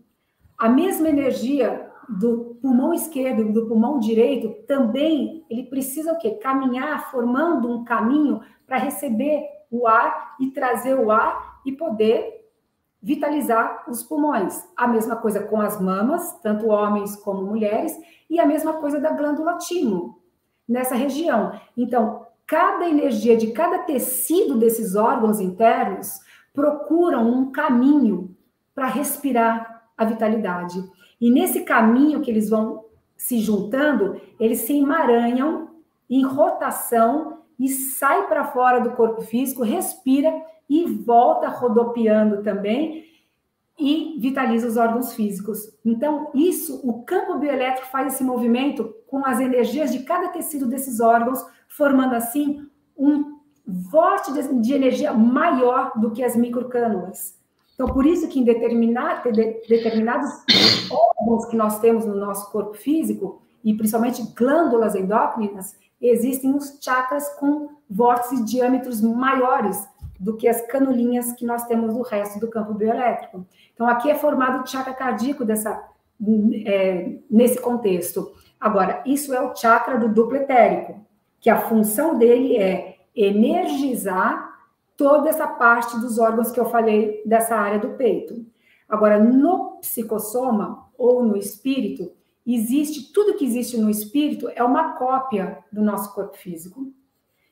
A mesma energia do pulmão esquerdo e do pulmão direito também, ele precisa o quê? Caminhar, formando um caminho para receber o ar e trazer o ar e poder vitalizar os pulmões. A mesma coisa com as mamas, tanto homens como mulheres, e a mesma coisa da glândula timo, nessa região. Então, cada energia de cada tecido desses órgãos internos procuram um caminho para respirar a vitalidade. E nesse caminho que eles vão se juntando, eles se emaranham em rotação e sai para fora do corpo físico, respira e volta rodopiando também e vitaliza os órgãos físicos. Então, o campo bioelétrico faz esse movimento com as energias de cada tecido desses órgãos, formando assim um vórtice de energia maior do que as microcânulas. Então, por isso que em determinados órgãos que nós temos no nosso corpo físico, e principalmente glândulas endócrinas, existem os chakras com vórtices de diâmetros maiores do que as canulinhas que nós temos no resto do campo bioelétrico. Então, aqui é formado o chakra cardíaco nesse contexto. Agora, isso é o chakra do duplo etérico, que a função dele é energizar toda essa parte dos órgãos que eu falei dessa área do peito. Agora, no psicossoma ou no espírito, tudo que existe no espírito é uma cópia do nosso corpo físico.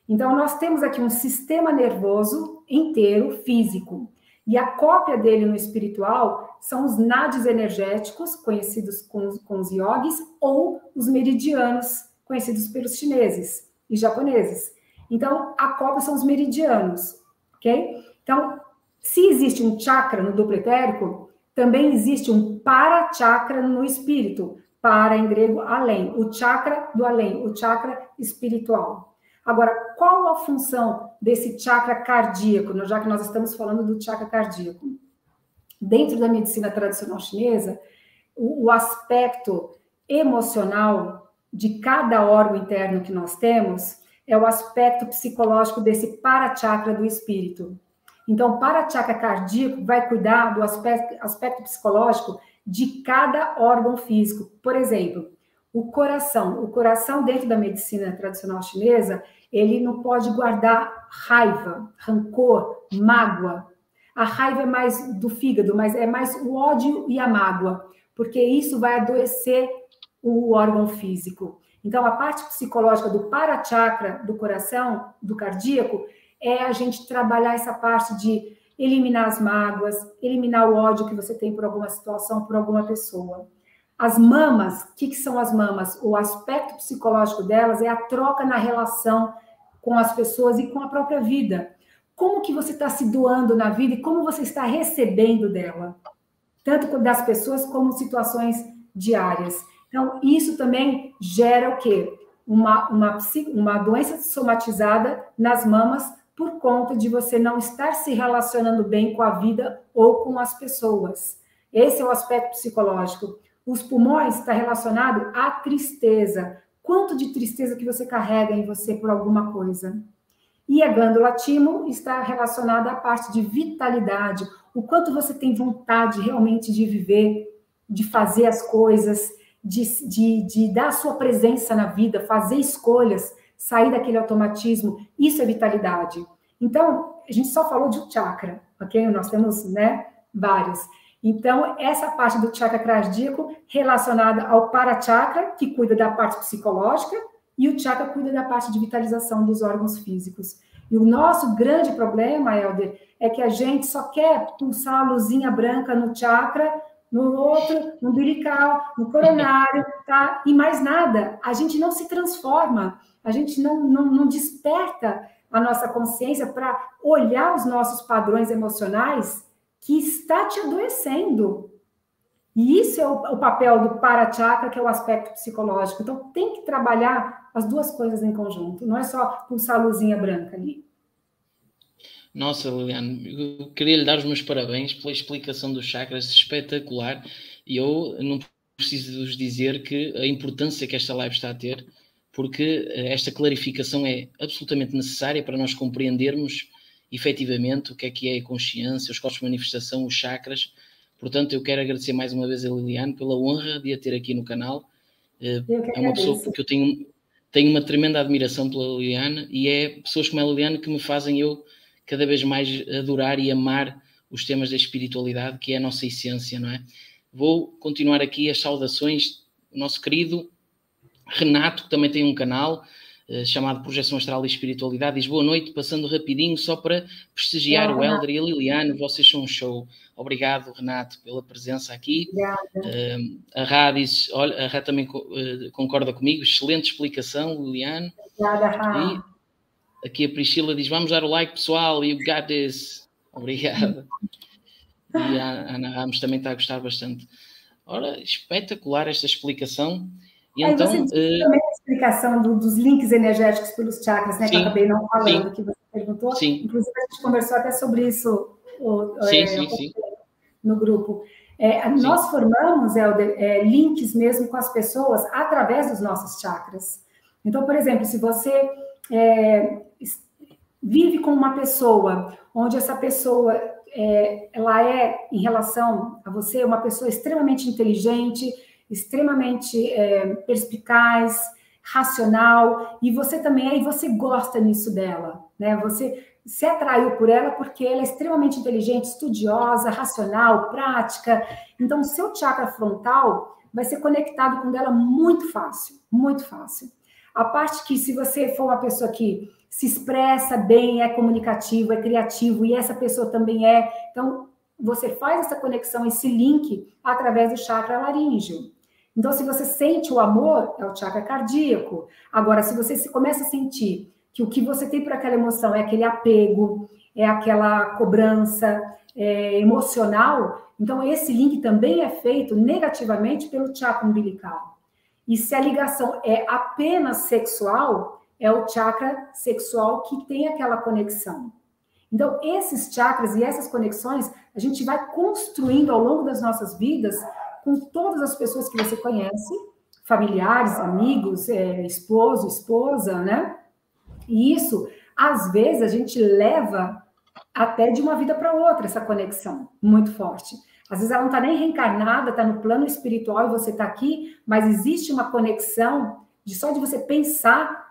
Então, nós temos aqui um sistema nervoso inteiro, físico. E a cópia dele no espiritual são os nadis energéticos, conhecidos com os yogis, ou os meridianos, conhecidos pelos chineses e japoneses. Então, a cópia são os meridianos, ok? Então, se existe um chakra no duplo etérico, também existe um para-chakra no espírito. Para, em grego, além. O chakra do além, o chakra espiritual. Agora, qual a função desse chakra cardíaco, já que nós estamos falando do chakra cardíaco? Dentro da medicina tradicional chinesa, o aspecto emocional de cada órgão interno que nós temos é o aspecto psicológico desse para-chakra do espírito. Então, o para-chakra cardíaco vai cuidar do aspecto psicológico de cada órgão físico. Por exemplo, o coração dentro da medicina tradicional chinesa, ele não pode guardar raiva, rancor, mágoa. A raiva é mais do fígado, mas é mais o ódio e a mágoa, porque isso vai adoecer o órgão físico. Então, a parte psicológica do para-chakra do coração, do cardíaco, é a gente trabalhar essa parte de eliminar as mágoas, eliminar o ódio que você tem por alguma situação, por alguma pessoa. As mamas, o que são as mamas? O aspecto psicológico delas é a troca na relação com as pessoas e com a própria vida. Como que você está se doando na vida e como você está recebendo dela? Tanto das pessoas como situações diárias. Então, isso também gera o quê? Uma doença somatizada nas mamas por conta de você não estar se relacionando bem com a vida ou com as pessoas. Esse é o aspecto psicológico. Os pulmões está relacionado à tristeza. Quanto de tristeza que você carrega em você por alguma coisa? E a glândula timo está relacionada à parte de vitalidade. O quanto você tem vontade realmente de viver, de fazer as coisas, de dar a sua presença na vida, fazer escolhas, sair daquele automatismo. Isso é vitalidade. Então, a gente só falou de um chakra, ok? Nós temos, vários. Então, essa parte do chakra cardíaco relacionada ao para-chakra, que cuida da parte psicológica, e o chakra cuida da parte de vitalização dos órgãos físicos. E o nosso grande problema, Helder, é que a gente só quer pulsar a luzinha branca no chakra, no outro, no umbilical, no coronário, tá? E mais nada. A gente não se transforma, a gente não desperta a nossa consciência para olhar os nossos padrões emocionais que está te adoecendo. E isso é o papel do para-chakra, que é o aspecto psicológico. Então, tem que trabalhar as duas coisas em conjunto. Não é só pulsar a luzinha branca ali. Nossa, Liliane, eu queria lhe dar os meus parabéns pela explicação dos chakras, espetacular. E eu não preciso vos dizer que a importância que esta live está a ter, porque esta clarificação é absolutamente necessária para nós compreendermos efetivamente o que é a consciência, os corpos de manifestação, os chakras. Portanto, eu quero agradecer mais uma vez a Liliane pela honra de a ter aqui no canal. É uma pessoa que eu tenho uma tremenda admiração pela Liliane, e é pessoas como a Liliane que me fazem eu cada vez mais adorar e amar os temas da espiritualidade, que é a nossa essência, não é? Vou continuar aqui as saudações. O nosso querido Renato, que também tem um canal, chamado Projeção Astral e Espiritualidade, diz: boa noite, passando rapidinho só para prestigiar o Hélder e a Liliane, vocês são um show. Obrigado, Renato, pela presença aqui. A Rá diz, olha, a Rá também concorda comigo, excelente explicação, Liliane. Obrigada, Rá. E aqui a Priscila diz: vamos dar o like, pessoal, you got this. Obrigada. E a Ana Ramos também está a gostar bastante. Ora, espetacular esta explicação. E então, você também a explicação dos links energéticos pelos chakras, né? Sim, que eu acabei não falando, que você perguntou. Sim. Inclusive, a gente conversou até sobre isso no grupo. Nós formamos, Hélder, links mesmo com as pessoas através dos nossos chakras. Então, por exemplo, se você vive com uma pessoa, onde essa pessoa ela é, em relação a você, uma pessoa extremamente inteligente, extremamente perspicaz, racional, e você também, e você gosta nisso dela, né? Você se atraiu por ela porque ela é extremamente inteligente, estudiosa, racional, prática. Então, o seu chakra frontal vai ser conectado com ela muito fácil, muito fácil. A parte que, se você for uma pessoa que se expressa bem, é comunicativo, é criativo, e essa pessoa também é, então, você faz essa conexão, esse link, através do chakra laríngeo. Então, se você sente o amor, é o chakra cardíaco. Agora, se você começa a sentir que o que você tem por aquela emoção é aquele apego, é aquela cobrança emocional, então esse link também é feito negativamente pelo chakra umbilical. E se a ligação é apenas sexual, é o chakra sexual que tem aquela conexão. Então, esses chakras e essas conexões, a gente vai construindo ao longo das nossas vidas com todas as pessoas que você conhece, familiares, amigos, esposo, esposa, né? E isso, às vezes, a gente leva até de uma vida para outra, essa conexão muito forte. Às vezes ela não está nem reencarnada, está no plano espiritual e você está aqui, mas existe uma conexão só de você pensar,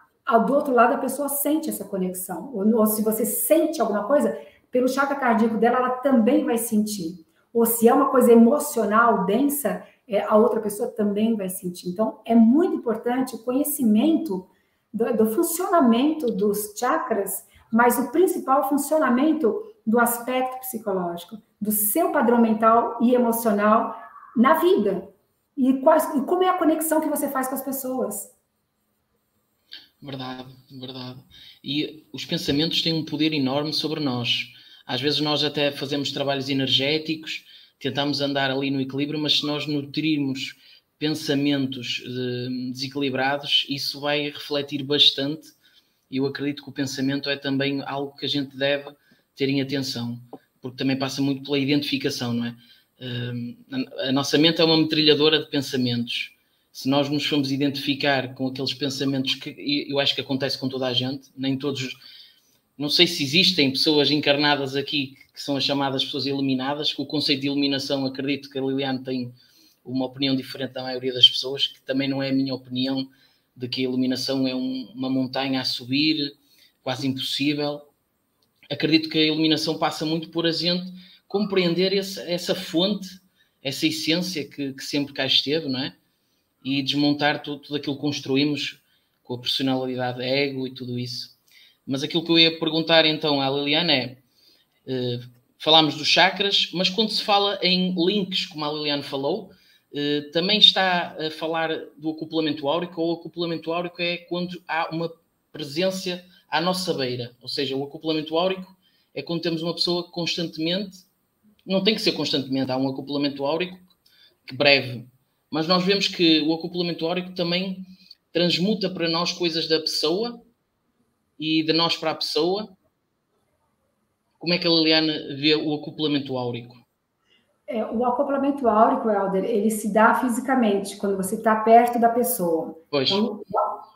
do outro lado a pessoa sente essa conexão. Ou se você sente alguma coisa, pelo chakra cardíaco dela, ela também vai sentir. Ou se é uma coisa emocional, densa, a outra pessoa também vai sentir. Então, é muito importante o conhecimento do funcionamento dos chakras, mas o principal funcionamento do aspecto psicológico, do seu padrão mental e emocional na vida. E como é a conexão que você faz com as pessoas. Verdade, verdade. E os pensamentos têm um poder enorme sobre nós. Às vezes nós até fazemos trabalhos energéticos, tentamos andar ali no equilíbrio, mas se nós nutrirmos pensamentos desequilibrados, isso vai refletir bastante. E eu acredito que o pensamento é também algo que a gente deve ter em atenção, porque também passa muito pela identificação, não é? A nossa mente é uma metralhadora de pensamentos. Se nós nos formos identificar com aqueles pensamentos que eu acho que acontece com toda a gente, nem todos... Não sei se existem pessoas encarnadas aqui que são as chamadas pessoas iluminadas, que o conceito de iluminação, acredito que a Liliane tem uma opinião diferente da maioria das pessoas, que também não é a minha opinião, de que a iluminação é uma montanha a subir, quase impossível. Acredito que a iluminação passa muito por a gente compreender essa fonte, essa essência que sempre cá esteve, não é? E desmontar tudo aquilo que construímos com a personalidade, ego e tudo isso. Mas aquilo que eu ia perguntar então à Liliane falámos dos chakras, mas quando se fala em links, como a Liliane falou, também está a falar do acoplamento áurico, ou o acoplamento áurico é quando há uma presença à nossa beira. Ou seja, o acoplamento áurico é quando temos uma pessoa que constantemente, não tem que ser constantemente, há um acoplamento áurico que breve, mas nós vemos que o acoplamento áurico também transmuta para nós coisas da pessoa e de nós para a pessoa. Como é que a Liliane vê o acoplamento áurico? O acoplamento áurico, Hélder, ele se dá fisicamente, quando você está perto da pessoa. Pois. Então,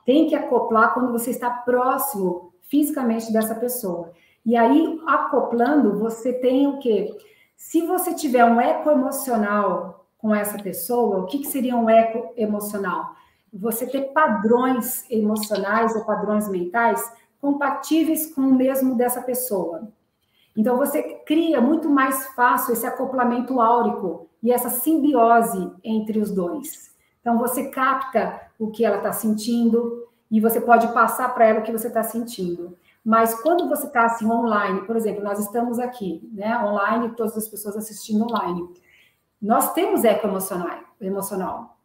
tem que acoplar quando você está próximo fisicamente dessa pessoa. E aí, acoplando, você tem o quê? Se você tiver um eco emocional com essa pessoa, o que seria um eco emocional? Você ter padrões emocionais ou padrões mentais compatíveis com o mesmo dessa pessoa. Então, você cria muito mais fácil esse acoplamento áurico e essa simbiose entre os dois. Então, você capta o que ela está sentindo, e você pode passar para ela o que você está sentindo. Mas quando você está assim online, por exemplo, nós estamos aqui, né, online, todas as pessoas assistindo online, nós temos eco emocional.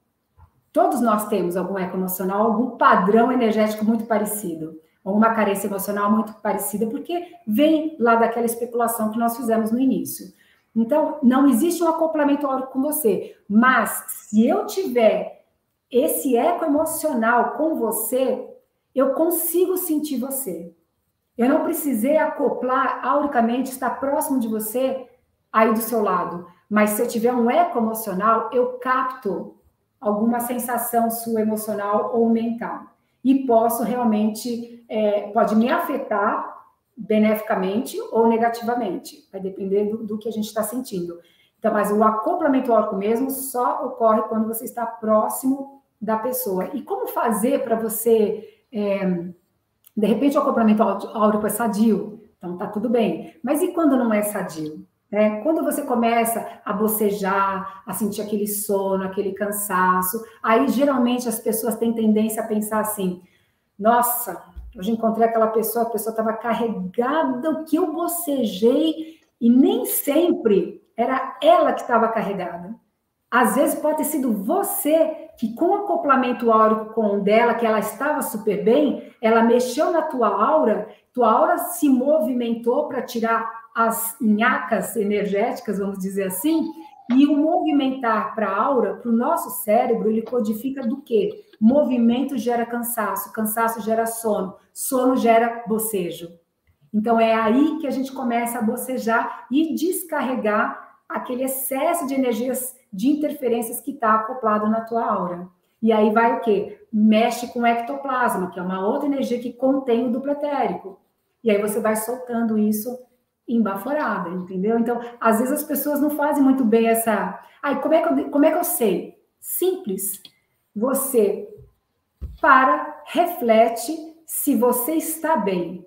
Todos nós temos algum eco emocional, algum padrão energético muito parecido, ou uma carência emocional muito parecida, porque vem lá daquela especulação que nós fizemos no início. Então, não existe um acoplamento áurico com você, mas se eu tiver esse eco emocional com você, eu consigo sentir você. Eu não precisei acoplar auricamente, estar próximo de você, aí do seu lado. Mas se eu tiver um eco emocional, eu capto alguma sensação sua emocional ou mental. E posso realmente, pode me afetar beneficamente ou negativamente. Vai depender do que a gente está sentindo. Então, mas o acoplamento áurico mesmo só ocorre quando você está próximo da pessoa. E como fazer para você... de repente, o acoplamento áurico é sadio, então tá tudo bem. Mas e quando não é sadio? Quando você começa a bocejar, a sentir aquele sono, aquele cansaço, aí geralmente as pessoas têm tendência a pensar assim: nossa, hoje encontrei aquela pessoa, a pessoa estava carregada, o que eu bocejei, e nem sempre era ela que estava carregada. Às vezes pode ter sido você que, com o acoplamento áurico com o dela, que ela estava super bem, ela mexeu na tua aura se movimentou para tirar as nhacas energéticas, vamos dizer assim, e o movimentar para a aura, para o nosso cérebro, ele codifica do quê? Movimento gera cansaço, cansaço gera sono, sono gera bocejo. Então é aí que a gente começa a bocejar e descarregar aquele excesso de energias, de interferências que está acoplado na tua aura. E aí vai o quê? Mexe com o ectoplasma, que é uma outra energia que contém o duplo etérico. E aí você vai soltando isso embaforada, entendeu? Então, às vezes as pessoas não fazem muito bem essa... Ai, como é que eu sei? Simples. Você reflete se você está bem.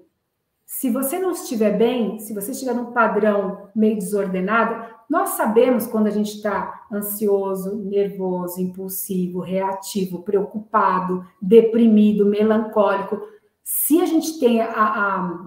Se você não estiver bem, se você estiver num padrão meio desordenado, nós sabemos quando a gente está ansioso, nervoso, impulsivo, reativo, preocupado, deprimido, melancólico. Se a gente tem a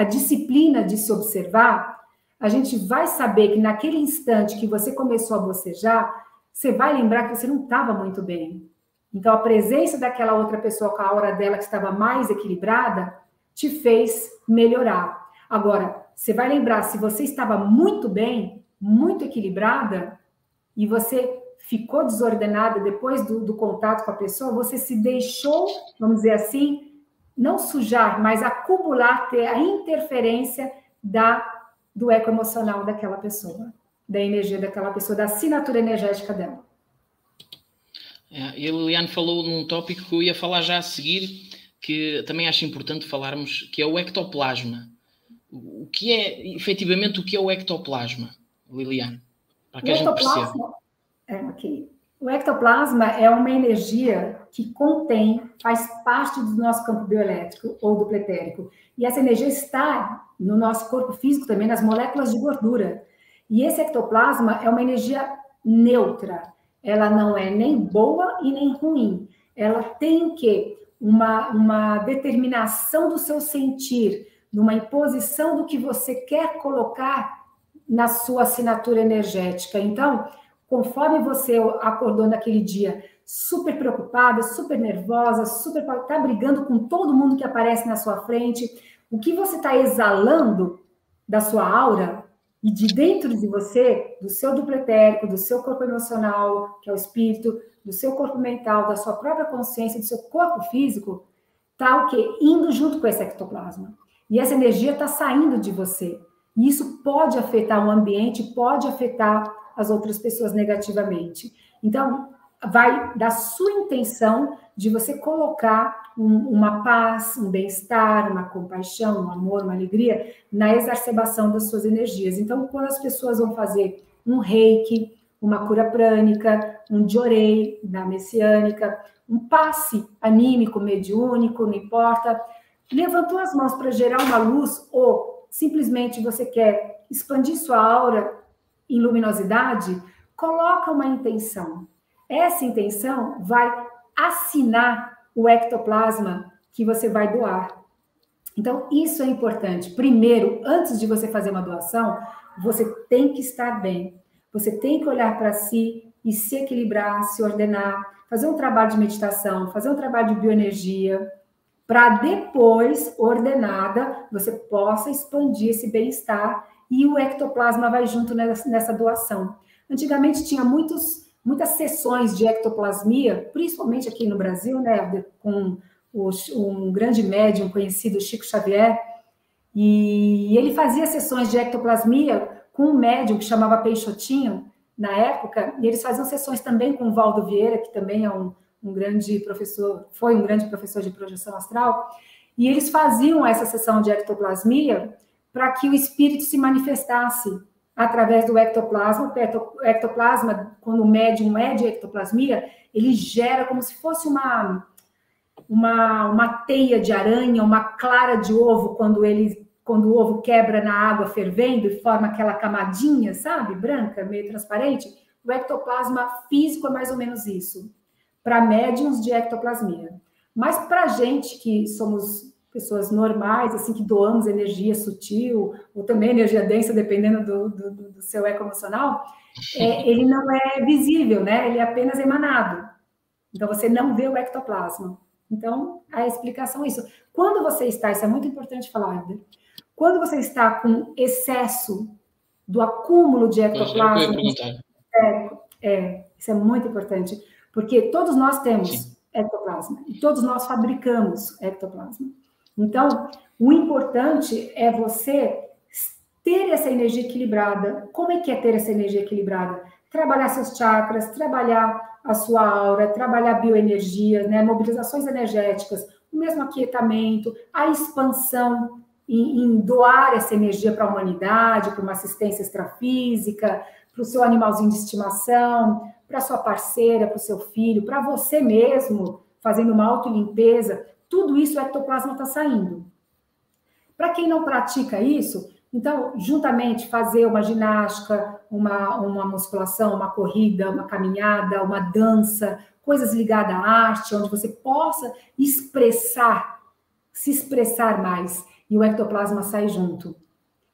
disciplina de se observar, a gente vai saber que naquele instante que você começou a bocejar, você vai lembrar que você não estava muito bem. Então, a presença daquela outra pessoa com a aura dela que estava mais equilibrada te fez melhorar. Agora, você vai lembrar, se você estava muito bem, muito equilibrada, e você ficou desordenada depois do contato com a pessoa, você se deixou, vamos dizer assim, não sujar, mas acumular, ter a interferência do eco emocional daquela pessoa, da energia daquela pessoa, da assinatura energética dela. E a Liliane falou num tópico que eu ia falar já a seguir, que também acho importante falarmos, que é o ectoplasma. O que é, efetivamente, o que é o ectoplasma, Liliane? Para que a gente perceba. Ok. O ectoplasma é uma energia que faz parte do nosso campo bioelétrico ou duplo etérico. E essa energia está no nosso corpo físico também, nas moléculas de gordura. E esse ectoplasma é uma energia neutra. Ela não é nem boa e nem ruim. Ela tem o quê? Uma determinação do seu sentir, numa imposição do que você quer colocar na sua assinatura energética. Então, conforme você acordou naquele dia super preocupada, super nervosa, está brigando com todo mundo que aparece na sua frente, o que você está exalando da sua aura e de dentro de você, do seu duplo etérico, do seu corpo emocional, que é o espírito, do seu corpo mental, da sua própria consciência, do seu corpo físico, está o quê? Indo junto com esse ectoplasma. E essa energia está saindo de você. E isso pode afetar o ambiente, pode afetar as outras pessoas negativamente. Então, vai da sua intenção de você colocar uma paz, um bem-estar, uma compaixão, um amor, uma alegria na exacerbação das suas energias. Então, quando as pessoas vão fazer um reiki, uma cura prânica, um jorei da messiânica, um passe anímico, mediúnico, não importa, levantou as mãos para gerar uma luz ou simplesmente você quer expandir sua aura em luminosidade, coloca uma intenção. Essa intenção vai assinar o ectoplasma que você vai doar. Então, isso é importante. Primeiro, antes de você fazer uma doação, você tem que estar bem. Você tem que olhar para si e se equilibrar, se ordenar, fazer um trabalho de meditação, fazer um trabalho de bioenergia, para depois, ordenada, você possa expandir esse bem-estar e o ectoplasma vai junto nessa doação. Antigamente tinha muitas sessões de ectoplasmia, principalmente aqui no Brasil, né, com um grande médium conhecido, Chico Xavier, e ele fazia sessões de ectoplasmia com um médium que chamava Peixotinho, na época, e eles faziam sessões também com o Valdo Vieira, que também é um grande professor, foi um grande professor de projeção astral, e eles faziam essa sessão de ectoplasmia para que o espírito se manifestasse através do ectoplasma. O ectoplasma, quando o médium é de ectoplasmia, ele gera como se fosse uma teia de aranha, uma clara de ovo, quando o ovo quebra na água fervendo e forma aquela camadinha, sabe, branca, meio transparente. O ectoplasma físico é mais ou menos isso, para médiums de ectoplasmia. Mas para a gente que somos pessoas normais, assim, que doamos energia sutil, ou também energia densa, dependendo do seu eco emocional, ele não é visível, né? Ele é apenas emanado. Então, você não vê o ectoplasma. Então, a explicação é isso. Quando você está, isso é muito importante falar, Eder, quando você está com excesso do acúmulo de ectoplasma, isso é muito importante, porque todos nós temos ectoplasma, e todos nós fabricamos ectoplasma. Então, o importante é você ter essa energia equilibrada. Como é que é ter essa energia equilibrada? Trabalhar seus chakras, trabalhar a sua aura, trabalhar bioenergia, né? Mobilizações energéticas, o mesmo aquietamento, a expansão em doar essa energia para a humanidade, para uma assistência extrafísica, para o seu animalzinho de estimação, para a sua parceira, para o seu filho, para você mesmo, fazendo uma autolimpeza. Tudo isso o ectoplasma está saindo. Para quem não pratica isso, então, juntamente, fazer uma ginástica, uma musculação, uma corrida, uma caminhada, uma dança, coisas ligadas à arte, onde você possa se expressar mais, e o ectoplasma sai junto.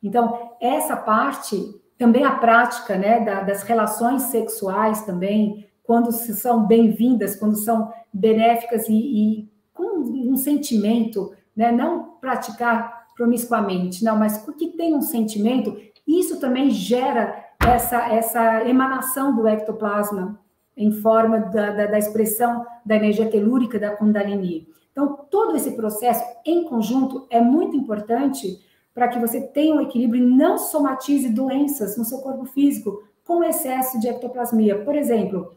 Então, essa parte, também a prática, né, das relações sexuais também, quando são bem-vindas, quando são benéficas e com um sentimento, né, não praticar promiscuamente, não, mas porque tem um sentimento, isso também gera essa emanação do ectoplasma em forma da expressão da energia telúrica da Kundalini. Então, todo esse processo em conjunto é muito importante para que você tenha um equilíbrio e não somatize doenças no seu corpo físico com excesso de ectoplasmia. Por exemplo,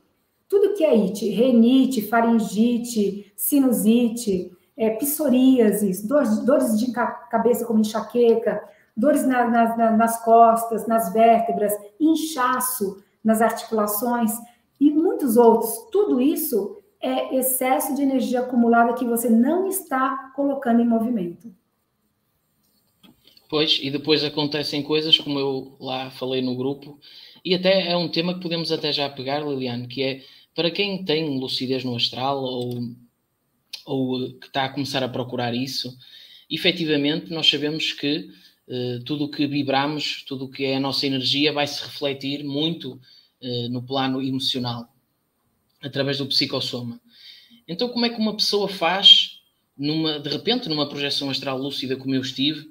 tudo que é it, renite, faringite, sinusite, psoríases, dores de cabeça como enxaqueca, dores nas costas, nas vértebras, inchaço nas articulações e muitos outros. Tudo isso é excesso de energia acumulada que você não está colocando em movimento. Pois, e depois acontecem coisas, como eu lá falei no grupo, e até é um tema que podemos até já pegar, Liliane, que é, para quem tem lucidez no astral ou que está a começar a procurar isso, efetivamente nós sabemos que tudo o que vibramos, tudo o que é a nossa energia vai se refletir muito no plano emocional, através do psicossoma. Então, como é que uma pessoa faz, de repente, numa projeção astral lúcida como eu estive,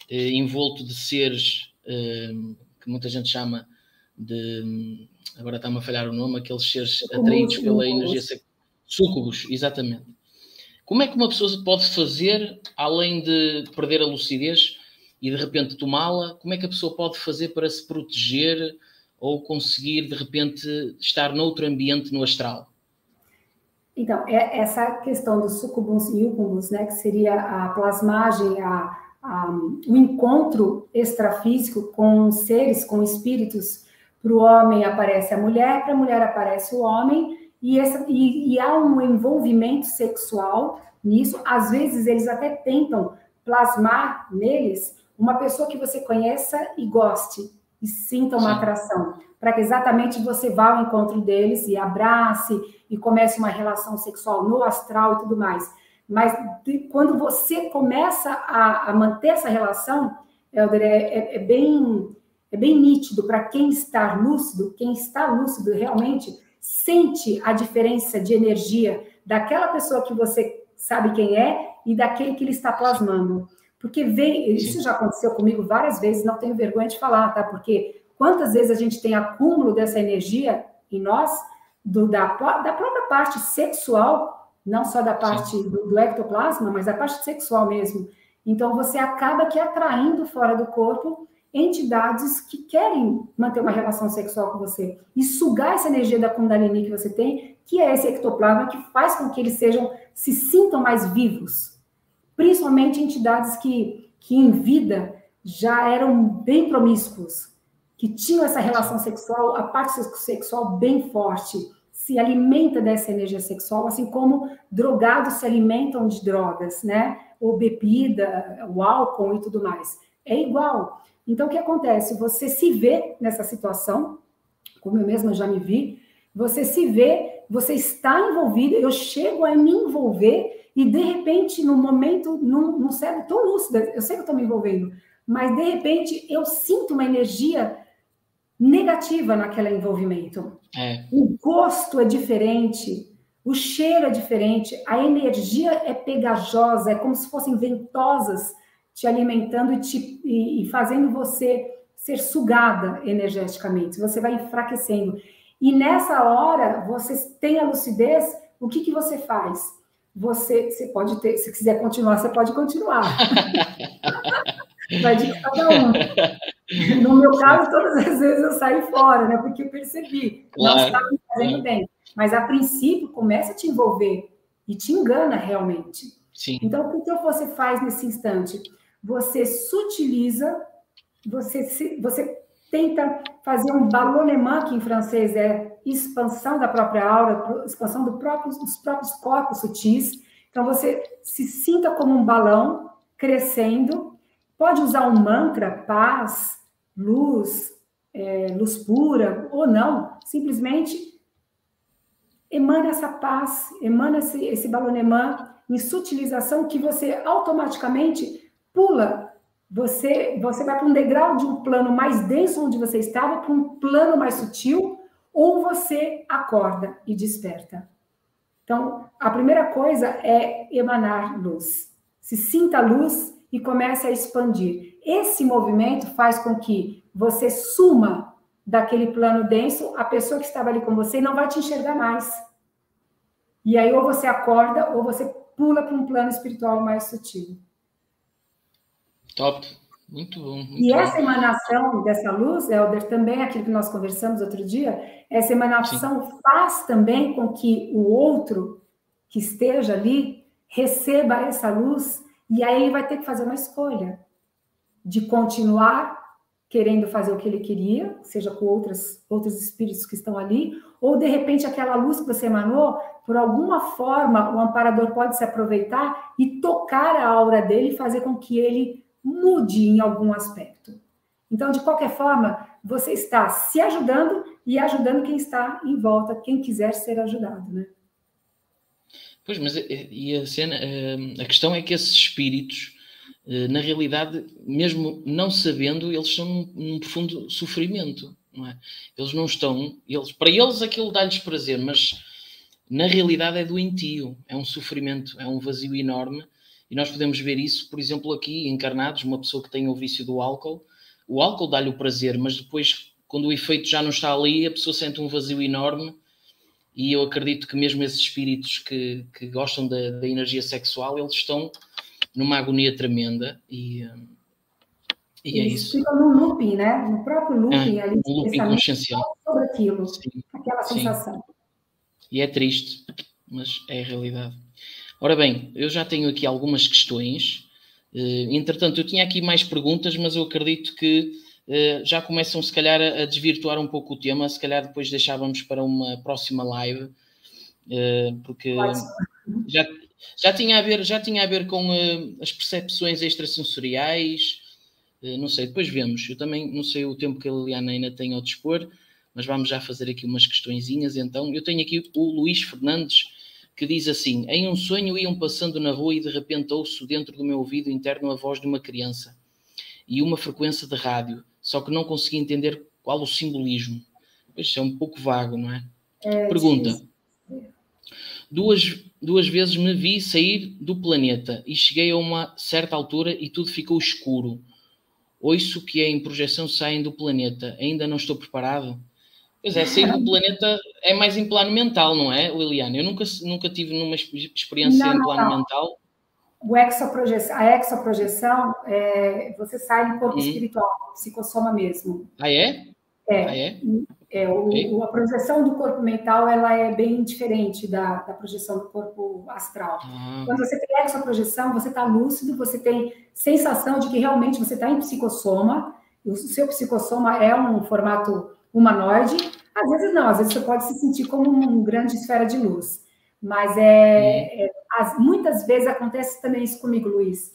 envolto de seres que muita gente chama de... Agora está-me a falhar o nome, aqueles seres atraídos pela energia... Súcubos, exatamente. Como é que uma pessoa pode fazer, além de perder a lucidez e de repente tomá-la, como é que a pessoa pode fazer para se proteger ou conseguir, de repente, estar noutro ambiente no astral? Então, essa questão do sucubus e incubus, né, que seria a plasmagem, o encontro extrafísico com seres, com espíritos. Para o homem aparece a mulher, para a mulher aparece o homem, e há um envolvimento sexual nisso. Às vezes, eles até tentam plasmar neles uma pessoa que você conheça e goste. e sinta uma atração, para que exatamente você vá ao encontro deles e abrace e comece uma relação sexual no astral e tudo mais. Mas quando você começa a manter essa relação, Helder, é bem nítido para quem está lúcido realmente sente a diferença de energia daquela pessoa que você sabe quem é e daquele que ele está plasmando. Porque isso já aconteceu comigo várias vezes, não tenho vergonha de falar, tá? Porque quantas vezes a gente tem acúmulo dessa energia em nós, da própria parte sexual, não só da parte do ectoplasma, mas da parte sexual mesmo. Então, você acaba que atraindo fora do corpo entidades que querem manter uma relação sexual com você e sugar essa energia da Kundalini que você tem, que é esse ectoplasma que faz com que eles se sintam mais vivos. Principalmente entidades que em vida já eram bem promíscuos, que tinham essa relação sexual, a parte sexual bem forte, se alimenta dessa energia sexual, assim como drogados se alimentam de drogas, né? Ou bebida, o álcool e tudo mais. É igual. Então, o que acontece? Você se vê nessa situação, como eu mesma já me vi, você se vê, você está envolvida, eu chego a me envolver e, de repente, no momento, num cérebro tão lúcida, eu sei que eu estou me envolvendo, mas, de repente, eu sinto uma energia negativa naquele envolvimento. O gosto é diferente, o cheiro é diferente, a energia é pegajosa, é como se fossem ventosas te alimentando e fazendo você ser sugada energeticamente. Você vai enfraquecendo. E nessa hora, você tem a lucidez, o que você faz? Você pode ter, se quiser continuar, você pode continuar. Vai de cada um. No meu caso, todas as vezes eu saí fora, né? Porque eu percebi, não estava me fazendo bem. Mas, a princípio, começa a te envolver e te engana realmente. Sim. Então, o que você faz nesse instante? Você sutiliza, você tenta fazer um ballonnement, que em francês é expansão da própria aura, expansão dos próprios corpos sutis. Então, você se sinta como um balão crescendo. Pode usar um mantra, paz, luz, luz pura, ou não. Simplesmente emana essa paz, emana esse ballonnement em sutilização que você automaticamente pula. Você vai para um degrau de um plano mais denso, onde você estava, para um plano mais sutil, ou você acorda e desperta. Então, a primeira coisa é emanar luz. Se sinta a luz e comece a expandir. Esse movimento faz com que você suma daquele plano denso, a pessoa que estava ali com você não vai te enxergar mais. E aí, ou você acorda, ou você pula para um plano espiritual mais sutil. Top. Muito bom. Essa emanação dessa luz, Helder, também aquilo que nós conversamos outro dia, essa emanação faz também com que o outro que esteja ali receba essa luz, e aí ele vai ter que fazer uma escolha de continuar querendo fazer o que ele queria, seja com outros espíritos que estão ali, ou de repente aquela luz que você emanou, por alguma forma o amparador pode se aproveitar e tocar a aura dele e fazer com que ele mude em algum aspecto. Então, de qualquer forma, você está se ajudando e ajudando quem está em volta, quem quiser ser ajudado, né? Pois, mas a questão é que esses espíritos, na realidade, mesmo não sabendo, eles estão num profundo sofrimento, não é? Eles não estão, para eles aquilo dá-lhes prazer, mas na realidade é doentio, é um sofrimento, é um vazio enorme, e nós podemos ver isso, por exemplo, aqui encarnados, uma pessoa que tem o vício do álcool, o álcool dá-lhe o prazer, mas depois, quando o efeito já não está ali, a pessoa sente um vazio enorme. E eu acredito que mesmo esses espíritos que gostam da energia sexual, eles estão numa agonia tremenda e é isso. Ficam no looping, né? No próprio looping ali. Um looping consciencial. Sobre aquilo, aquela sensação. E é triste, mas é a realidade. Ora bem, eu já tenho aqui algumas questões. Entretanto, eu tinha aqui mais perguntas, mas eu acredito que já começam, se calhar, a desvirtuar um pouco o tema. Se calhar depois deixávamos para uma próxima live, porque já tinha a ver com as percepções extrasensoriais, Não sei, depois vemos. Eu também não sei o tempo que a Liliana ainda tem ao dispor, mas vamos já fazer aqui umas questõezinhas. Então, eu tenho aqui o Luís Fernandes, que diz assim: em um sonho iam passando na rua e de repente ouço dentro do meu ouvido interno a voz de uma criança e uma frequência de rádio, só que não consegui entender qual o simbolismo. Pois é um pouco vago, não é? Pergunta: duas vezes me vi sair do planeta e cheguei a uma certa altura e tudo ficou escuro. Ouço que em projeção saem do planeta. Ainda não estou preparado? Pois é, sair do planeta é mais em plano mental, não é, Liliana? Eu nunca tive numa experiência em plano mental. A exoprojeção, você sai em corpo espiritual, psicossoma mesmo. Ah, é? A projeção do corpo mental ela é bem diferente da projeção do corpo astral. Quando você tem exoprojeção, você está lúcido, você tem sensação de que realmente você está em psicossoma, o seu psicossoma é um formato humanoide, às vezes não, às vezes você pode se sentir como uma grande esfera de luz. Mas muitas vezes acontece também isso comigo, Luiz.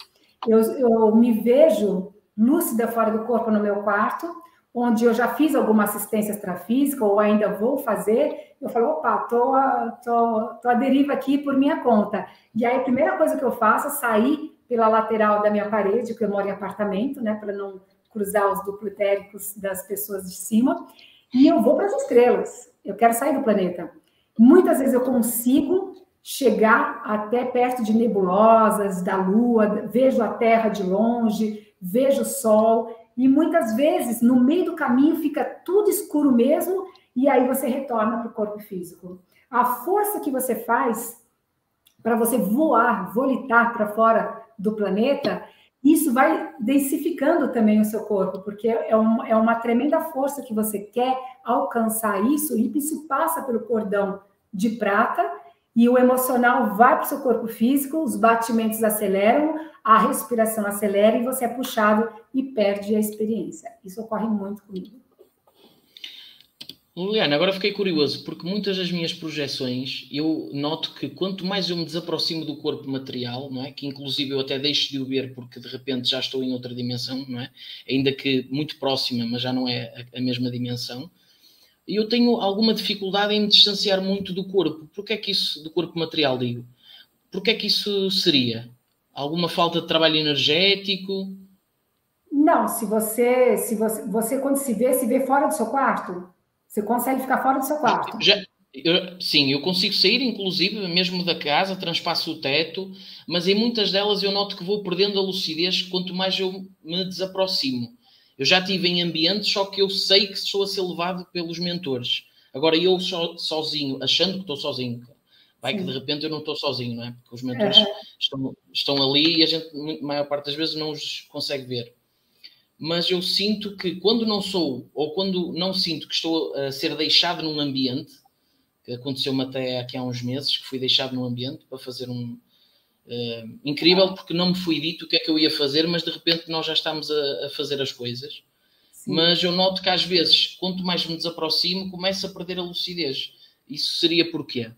Eu me vejo lúcida fora do corpo no meu quarto, onde eu já fiz alguma assistência extrafísica ou ainda vou fazer, eu falo, opa, tô à deriva aqui por minha conta. E aí a primeira coisa que eu faço é sair pela lateral da minha parede, porque eu moro em apartamento, né, para não cruzar os duplitéricos das pessoas de cima, e eu vou para as estrelas. Eu quero sair do planeta. Muitas vezes eu consigo chegar até perto de nebulosas, da Lua, vejo a Terra de longe, vejo o Sol, e muitas vezes, no meio do caminho, fica tudo escuro mesmo, e aí você retorna para o corpo físico. A força que você faz para você volitar para fora do planeta, isso vai densificando também o seu corpo, porque é uma tremenda força que você quer alcançar isso, e isso passa pelo cordão de prata, e o emocional vai para o seu corpo físico, os batimentos aceleram, a respiração acelera e você é puxado e perde a experiência. Isso ocorre muito comigo. Liliana, agora fiquei curioso, porque muitas das minhas projeções, eu noto que quanto mais eu me desaproximo do corpo material, não é? Que inclusive eu até deixo de o ver porque de repente já estou em outra dimensão, não é? Ainda que muito próxima, mas já não é a mesma dimensão. E eu tenho alguma dificuldade em me distanciar muito do corpo. Porquê é que isso, do corpo material, digo? Porquê é que isso seria? Alguma falta de trabalho energético? Não, se você quando se vê fora do seu quarto, você consegue ficar fora do seu quarto. Sim, eu consigo sair, inclusive, mesmo da casa, transpasso o teto, mas em muitas delas eu noto que vou perdendo a lucidez quanto mais eu me desaproximo. Eu já estive em ambientes, só que eu sei que estou a ser levado pelos mentores. Agora, eu sozinho, achando que estou sozinho, vai que de repente eu não estou sozinho, não é? Porque os mentores estão ali e a gente, a maior parte das vezes, não os consegue ver. Mas eu sinto que quando não sou, ou quando não sinto que estou a ser deixado num ambiente, que aconteceu-me até aqui há uns meses, que fui deixado num ambiente para fazer incrível, porque não me foi dito o que é que eu ia fazer, mas de repente nós já estamos a fazer as coisas. Sim. Mas eu noto que às vezes, quanto mais me desaproximo, começo a perder a lucidez. Isso seria porquê?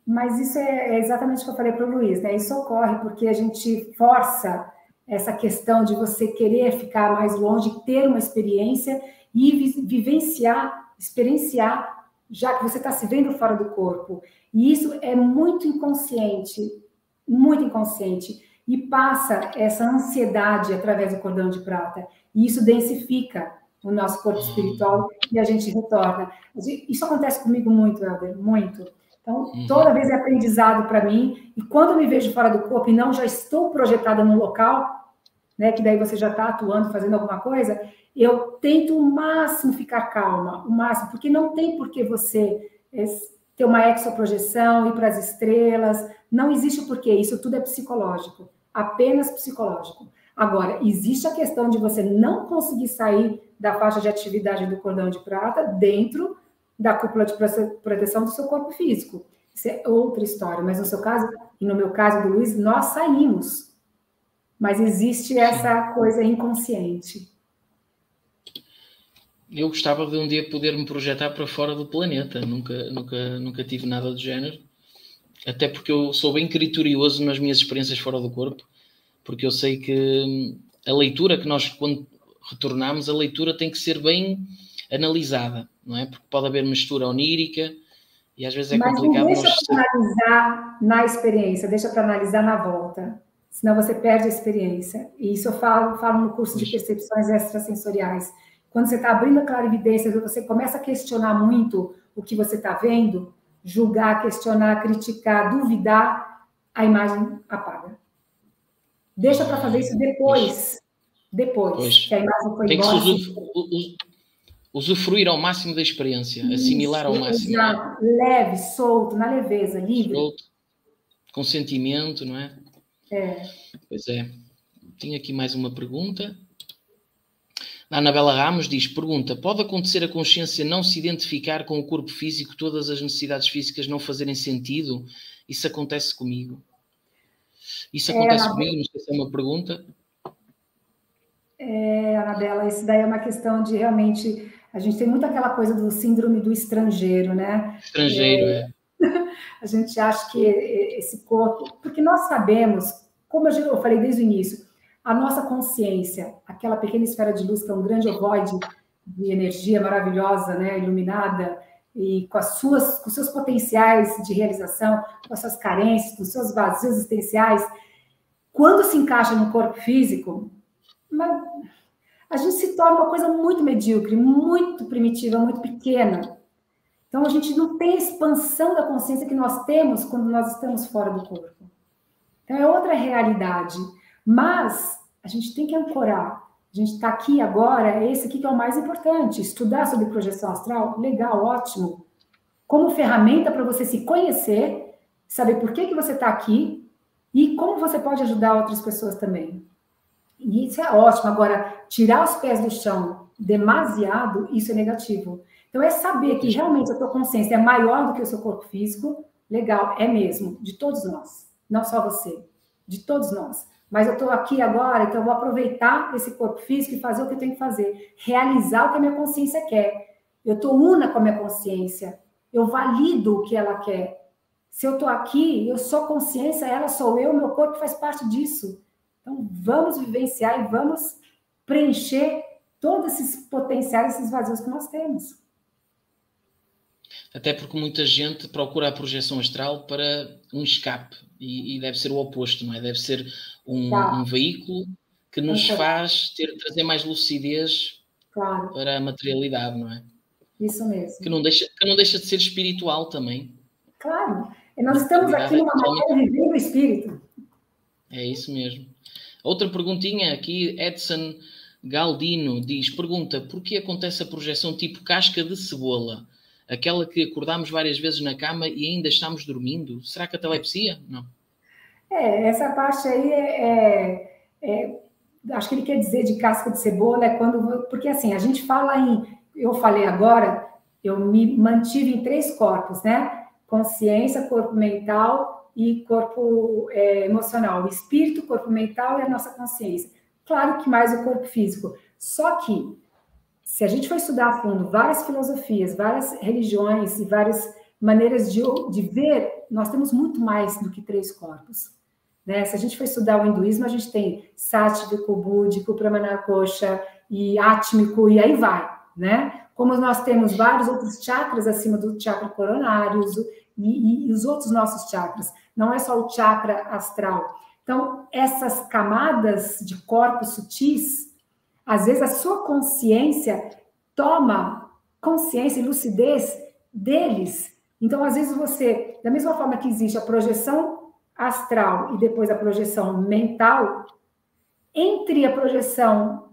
Mas isso é exatamente o que eu falei para o Luiz, né? Isso ocorre porque a gente força essa questão de você querer ficar mais longe, ter uma experiência e experienciar, já que você está se vendo fora do corpo. E isso é muito inconsciente, e passa essa ansiedade através do cordão de prata. E isso densifica o nosso corpo espiritual e a gente retorna. Isso acontece comigo muito, Helder, muito. Então, toda vez é aprendizado para mim, e quando eu me vejo fora do corpo e não já estou projetada no local, né, que daí você já está atuando, fazendo alguma coisa, eu tento o máximo ficar calma, o máximo, porque não tem por que você ter uma exoprojeção, ir para as estrelas, não existe o porquê, isso tudo é psicológico, apenas psicológico. Agora, existe a questão de você não conseguir sair da faixa de atividade do cordão de prata dentro da cúpula de proteção do seu corpo físico. Isso é outra história, mas no seu caso, e no meu caso do Luiz, nós saímos. Mas existe essa coisa inconsciente. Eu gostava de um dia poder me projetar para fora do planeta. Nunca tive nada do género. Até porque eu sou bem criterioso nas minhas experiências fora do corpo. Porque eu sei que a leitura que nós, quando retornamos, a leitura tem que ser bem analisada, não é? Porque pode haver mistura onírica e às vezes é complicado. Mas não deixa para analisar na experiência, deixa para analisar na volta. Senão você perde a experiência. E isso eu falo no curso de percepções extrasensoriais. Quando você está abrindo a clarividência, você começa a questionar muito o que você está vendo, julgar, questionar, criticar, duvidar, a imagem apaga. Deixa para fazer isso depois. Depois que a imagem foi embora. Tem que usufruir ao máximo da experiência, assimilar ao máximo. Exato. Leve, solto, na leveza, livre. Solto, com sentimento, não é? É. Pois é. Tinha aqui mais uma pergunta. A Anabela Ramos diz, pergunta, pode acontecer a consciência não se identificar com o corpo físico, todas as necessidades físicas não fazerem sentido? Isso acontece comigo. Isso acontece comigo, não sei se é uma pergunta. Anabela, isso daí é uma questão de realmente... A gente tem muito aquela coisa do síndrome do estrangeiro, né? Estrangeiro, A gente acha que esse corpo... Porque nós sabemos, como eu falei desde o início, a nossa consciência, aquela pequena esfera de luz que é um grande ovoide de energia maravilhosa, né, iluminada, e com os seus potenciais de realização, com as suas carências, com os seus vazios existenciais, quando se encaixa no corpo físico, a gente se torna uma coisa muito medíocre, muito primitiva, muito pequena. Então, a gente não tem a expansão da consciência que nós temos quando nós estamos fora do corpo. Então, é outra realidade. Mas a gente tem que ancorar. A gente está aqui agora, esse aqui que é o mais importante. Estudar sobre projeção astral, legal, ótimo. Como ferramenta para você se conhecer, saber por que você está aqui e como você pode ajudar outras pessoas também. E isso é ótimo. Agora, tirar os pés do chão demasiado, isso é negativo. Então, é saber que realmente a tua consciência é maior do que o seu corpo físico. Legal, é mesmo, de todos nós. Não só você, de todos nós. Mas eu estou aqui agora, então eu vou aproveitar esse corpo físico e fazer o que eu tenho que fazer. Realizar o que a minha consciência quer. Eu estou una com a minha consciência. Eu valido o que ela quer. Se eu estou aqui, eu sou consciência, ela sou eu, meu corpo faz parte disso. Então, vamos vivenciar e vamos preencher todos esses potenciais, esses vazios que nós temos. Até porque muita gente procura a projeção astral para um escape e deve ser o oposto, não é? Deve ser um veículo que nos faz trazer mais lucidez para a materialidade, não é? Isso mesmo. Que não deixa de ser espiritual também. Claro. E nós estamos aqui numa matéria vivendo o espírito. É isso mesmo. Outra perguntinha aqui, Edson Galdino pergunta, por que acontece a projeção tipo casca de cebola? Aquela que acordamos várias vezes na cama e ainda estamos dormindo? Será que a telepsia? Não. Essa parte aí acho que ele quer dizer de casca de cebola, porque assim, a gente fala eu falei agora, eu me mantive em 3 corpos, né? Consciência, corpo mental e corpo emocional. O espírito, corpo mental e a nossa consciência. Claro que mais o corpo físico. Só que, se a gente for estudar a fundo várias filosofias, várias religiões e várias maneiras de ver, nós temos muito mais do que 3 corpos. Né? Se a gente for estudar o hinduísmo, a gente tem sátvico, búdico, pramana-kosha e átmico, e aí vai. Né? Como nós temos vários outros chakras acima do chakra coronário e os outros nossos chakras. Não é só o chakra astral. Então, essas camadas de corpos sutis, às vezes a sua consciência toma consciência e lucidez deles. Então, às vezes você, da mesma forma que existe a projeção astral e depois a projeção mental, entre a projeção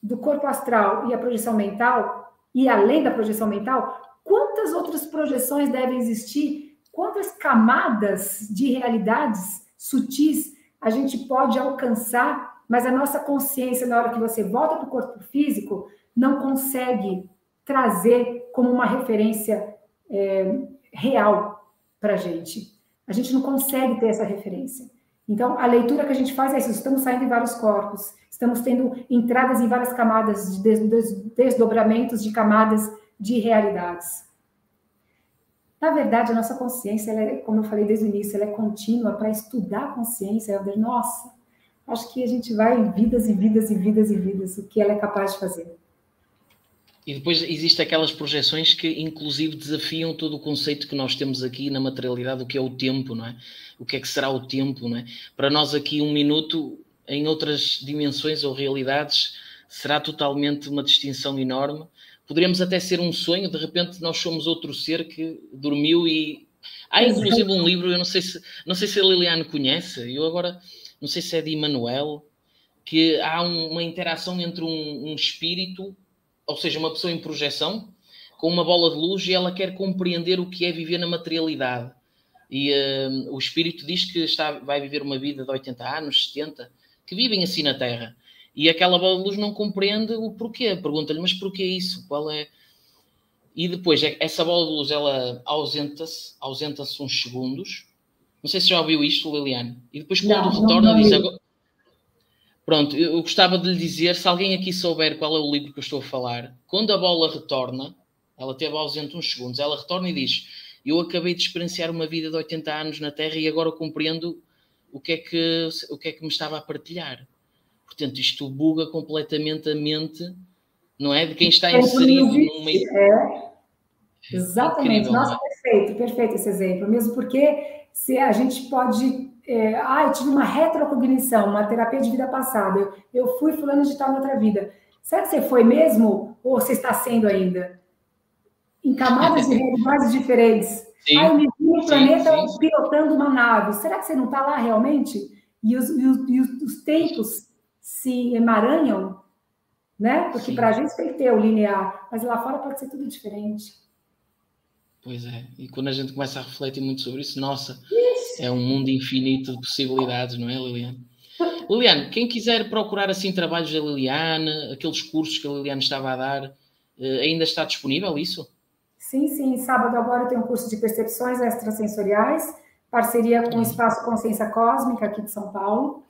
do corpo astral e a projeção mental, e além da projeção mental, quantas outras projeções devem existir? Quantas camadas de realidades sutis a gente pode alcançar, mas a nossa consciência, na hora que você volta para o corpo físico, não consegue trazer como uma referência real para a gente. A gente não consegue ter essa referência. Então, a leitura que a gente faz é isso, estamos saindo em vários corpos, estamos tendo entradas em várias camadas, de desdobramentos de camadas de realidades. Na verdade, a nossa consciência, como eu falei desde o início, ela é contínua para estudar a consciência. Nossa, acho que a gente vai em vidas e vidas e vidas e vidas, o que ela é capaz de fazer. E depois existem aquelas projeções que, inclusive, desafiam todo o conceito que nós temos aqui na materialidade, o que é o tempo, não é? O que é que será o tempo, não é? Para nós aqui, um minuto, em outras dimensões ou realidades, será totalmente uma distinção enorme. Poderíamos até ser um sonho, de repente nós somos outro ser que dormiu e... Há, inclusive, um livro, eu não sei se a Liliane conhece, eu agora, não sei se é de Emmanuel, que há uma interação entre um espírito, ou seja, uma pessoa em projeção, com uma bola de luz e ela quer compreender o que é viver na materialidade. E o espírito diz que vai viver uma vida de 80 anos, 70, que vivem assim na Terra. E aquela bola de luz não compreende o porquê. Pergunta-lhe, mas porquê isso? Qual é? E depois, essa bola de luz, ela ausenta-se uns segundos. Não sei se já ouviu isto, Liliane. E depois, quando retorna, diz... Agora... Pronto, eu gostava de lhe dizer, se alguém aqui souber qual é o livro que eu estou a falar, quando a bola retorna, ela teve ausente uns segundos, ela retorna e diz: eu acabei de experienciar uma vida de 80 anos na Terra e agora compreendo o que é que me estava a partilhar. Portanto, isto buga completamente a mente, não é? De quem está inserido num meio... Exatamente. Incrível, Nossa, não é? perfeito esse exemplo. Mesmo porque se a gente pode... eu tive uma retrocognição, uma terapia de vida passada. Eu fui fulano de tal em outra vida. Será que você foi mesmo? Ou você está sendo ainda? Em camadas de realidades diferentes. Sim, Eu me vi no planeta sim. pilotando uma nave. Será que você não está lá realmente? E os tempos se emaranham, né? Porque para a gente tem que ter o linear, mas lá fora pode ser tudo diferente. Pois é, e quando a gente começa a refletir muito sobre isso, nossa, é um mundo infinito de possibilidades, não é, Liliane? Liliane, quem quiser procurar assim trabalhos da Liliane, aqueles cursos que a Liliane estava a dar, ainda está disponível isso? Sim. Sábado agora eu tenho um curso de percepções extrasensoriais, parceria com o Espaço Consciência Cósmica aqui de São Paulo.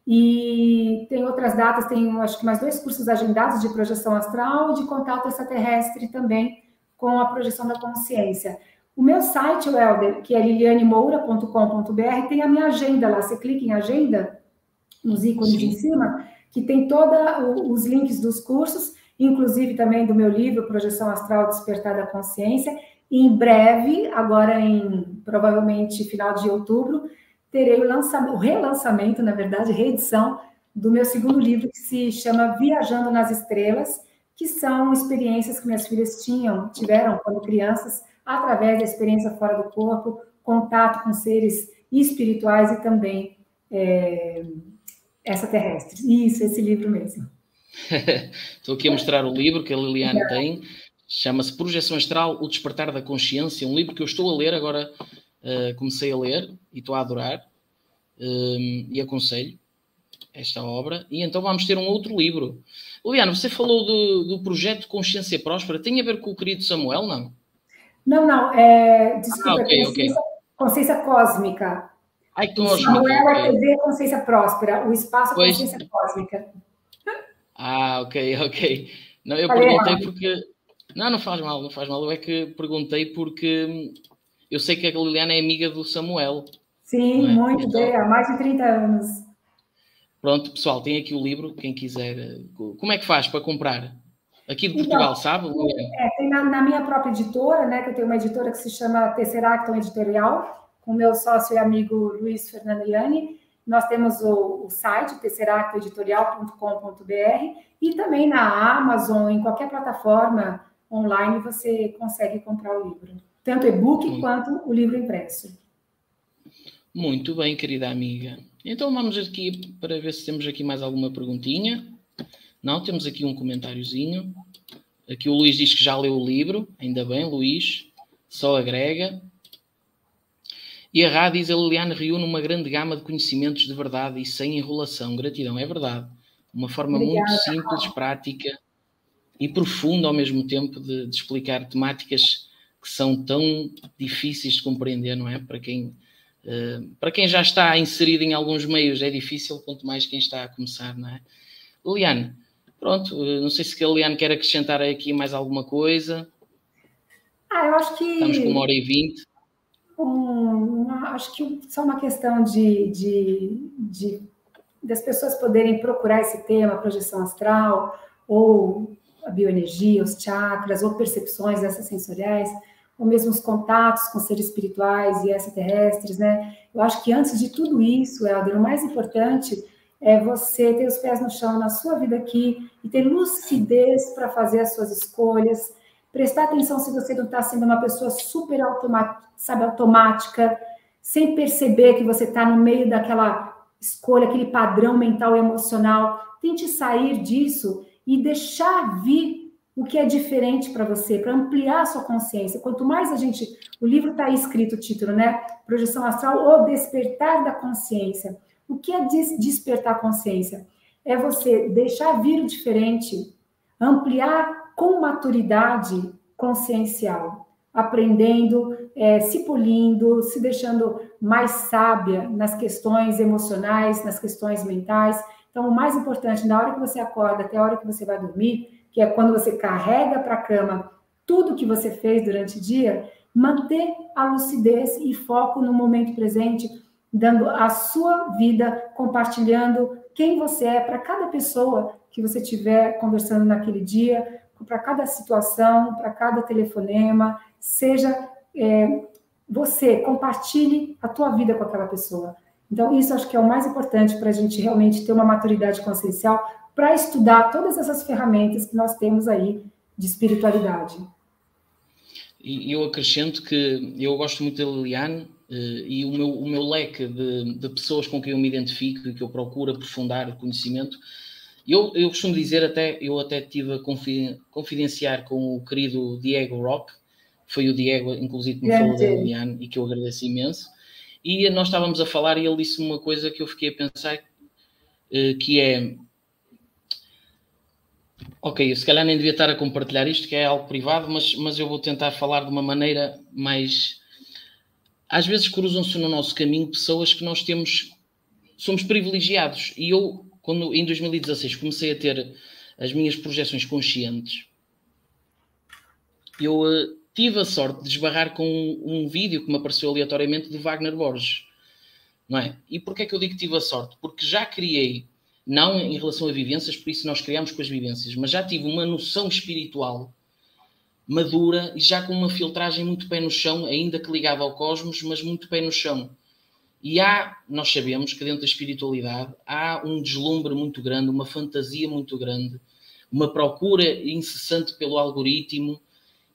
E tem outras datas, tem acho que mais 2 cursos agendados de projeção astral e de contato extraterrestre também com a projeção da consciência. O meu site, o Helder, que é lilianemoura.com.br, tem a minha agenda lá. Você clica em agenda, nos ícones em cima, que tem todos os links dos cursos, inclusive também do meu livro, Projeção Astral Despertar da Consciência. E em breve, agora em provavelmente final de outubro, terei o relançamento, na verdade, reedição do meu segundo livro, que se chama Viajando nas Estrelas, que são experiências que minhas filhas tiveram quando crianças, através da experiência fora do corpo, contato com seres espirituais e também extraterrestres. Isso, esse livro mesmo. Estou aqui a mostrar o livro que a Liliane tem, chama-se Projeção Astral, o Despertar da Consciência, um livro que eu estou a ler agora, comecei a ler e estou a adorar, e aconselho esta obra. E então vamos ter um outro livro. Liliane, você falou do projeto Consciência Próspera, tem a ver com o querido Samuel, não? Não, desculpa, Ok. consciência cósmica. Ai, O cósmica, Samuel é ok. TV Consciência Próspera, o espaço Pois. Consciência Cósmica. Ok. Não, eu Falei perguntei errado. porque... Não faz mal. Eu é que perguntei porque eu sei que a Liliana é amiga do Samuel. Sim, É? muito Então, bem, há mais de 30 anos. pronto, pessoal, tem aqui o livro, quem quiser. Como é que faz para comprar? Aqui de Então, Portugal, sabe? tem na minha própria editora, né, que eu tenho uma editora que se chama Tesseract Editorial, com meu sócio e amigo Luiz Fernando Iani. Nós temos o site, tesseracteditorial.com.br, e também na Amazon, em qualquer plataforma online, você consegue comprar o livro. Tanto e-book quanto o livro impresso. Muito bem, querida amiga. Então vamos aqui para ver se temos aqui mais alguma perguntinha. Não, temos aqui um comentáriozinho. Aqui o Luís diz que já leu o livro. Ainda bem, Luís. Só agrega. E a Rá diz: a Liliane reúne uma grande gama de conhecimentos de verdade e sem enrolação. Gratidão, é verdade. Uma forma muito simples, prática e profunda ao mesmo tempo de explicar temáticas que são tão difíceis de compreender, não é? Para quem já está inserido em alguns meios é difícil, quanto mais quem está a começar, não é? Liliane, pronto, não sei se a Liliane quer acrescentar aqui mais alguma coisa. Eu acho que... Estamos com 1h20. Acho que só uma questão de das pessoas poderem procurar esse tema, projeção astral, ou a bioenergia, os chakras, ou percepções extrasensoriais, ou mesmo os contatos com seres espirituais e extraterrestres, né? Eu acho que antes de tudo isso, Helder, o mais importante é você ter os pés no chão na sua vida aqui e ter lucidez para fazer as suas escolhas, prestar atenção se você não está sendo uma pessoa super automática, sem perceber que você está no meio daquela escolha, aquele padrão mental e emocional. Tente sair disso e deixar vir o que é diferente para você, para ampliar a sua consciência. Quanto mais a gente... O livro está aí escrito o título, né? Projeção Astral ou Despertar da Consciência. O que é despertar a consciência? É você deixar vir o diferente, ampliar com maturidade consciencial, aprendendo, se polindo, se deixando mais sábia nas questões emocionais, nas questões mentais. Então, o mais importante, na hora que você acorda até a hora que você vai dormir, que é quando você carrega para a cama tudo que você fez durante o dia, manter a lucidez e foco no momento presente, dando a sua vida, compartilhando quem você é para cada pessoa que você estiver conversando naquele dia, para cada situação, para cada telefonema, seja você, compartilhe a tua vida com aquela pessoa. Então, isso acho que é o mais importante para a gente realmente ter uma maturidade consciencial para estudar todas essas ferramentas que nós temos aí de espiritualidade. E eu acrescento que eu gosto muito da Liliane e o meu leque de pessoas com quem eu me identifico e que eu procuro aprofundar o conhecimento. Eu costumo dizer, eu até estive a confidenciar com o querido Diego Roque, foi o Diego, inclusive, que me falou da Liliane e que eu agradeço imenso. E nós estávamos a falar e ele disse uma coisa que eu fiquei a pensar, que é... Ok, eu se calhar nem devia estar a compartilhar isto, que é algo privado, mas eu vou tentar falar de uma maneira mais... Às vezes cruzam-se no nosso caminho pessoas que nós somos privilegiados. E eu, quando em 2016 comecei a ter as minhas projeções conscientes, eu tive a sorte de esbarrar com um vídeo que me apareceu aleatoriamente de Wagner Borges. Não é? E porquê é que eu digo que tive a sorte? Porque já criei, não em relação a vivências, por isso nós criamos com as vivências, mas já tive uma noção espiritual madura e já com uma filtragem muito pé no chão, ainda que ligada ao cosmos, mas muito pé no chão. E nós sabemos que dentro da espiritualidade há um deslumbre muito grande, uma fantasia muito grande, uma procura incessante pelo algoritmo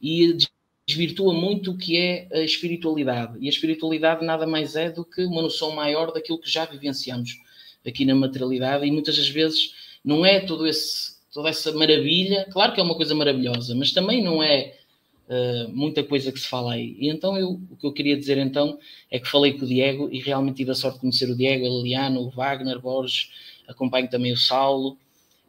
e desvirtua muito o que é a espiritualidade. E a espiritualidade nada mais é do que uma noção maior daquilo que já vivenciamos aqui na materialidade e muitas das vezes não é toda essa maravilha. Claro que é uma coisa maravilhosa, mas também não é muita coisa que se fala aí. E então o que eu queria dizer então é que falei com o Diego e realmente tive a sorte de conhecer o Diego, a Liliana, o Wagner Borges, acompanho também o Saulo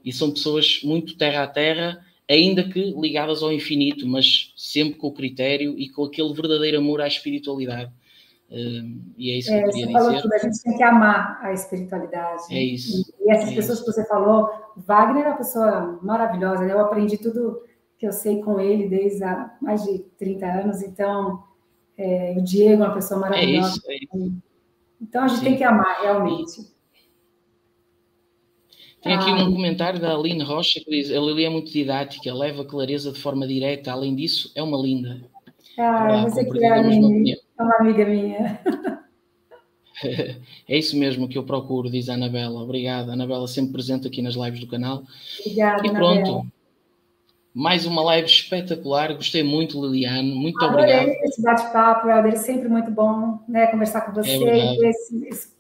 e são pessoas muito terra a terra, ainda que ligadas ao infinito, mas sempre com o critério e com aquele verdadeiro amor à espiritualidade. E é isso que eu queria dizer. Você falou tudo, a gente tem que amar a espiritualidade. É isso. E essas pessoas que você falou, Wagner é uma pessoa maravilhosa, né? Eu aprendi tudo que eu sei com ele desde há mais de 30 anos, então o Diego é uma pessoa maravilhosa. É isso. Então a gente tem que amar, realmente. Tem aqui um comentário da Aline Rocha que diz: a Lili é muito didática, leva clareza de forma direta, além disso, é uma linda. Você que é, Aline, é uma amiga minha. É isso mesmo que eu procuro, diz a Anabela. Obrigada, Anabela, sempre presente aqui nas lives do canal. Obrigada, e pronto, Anabela. Mais uma live espetacular. Gostei muito, Liliane. Muito Adorei obrigado. Esse bate-papo, Helder, é sempre muito bom, né, conversar com você e ter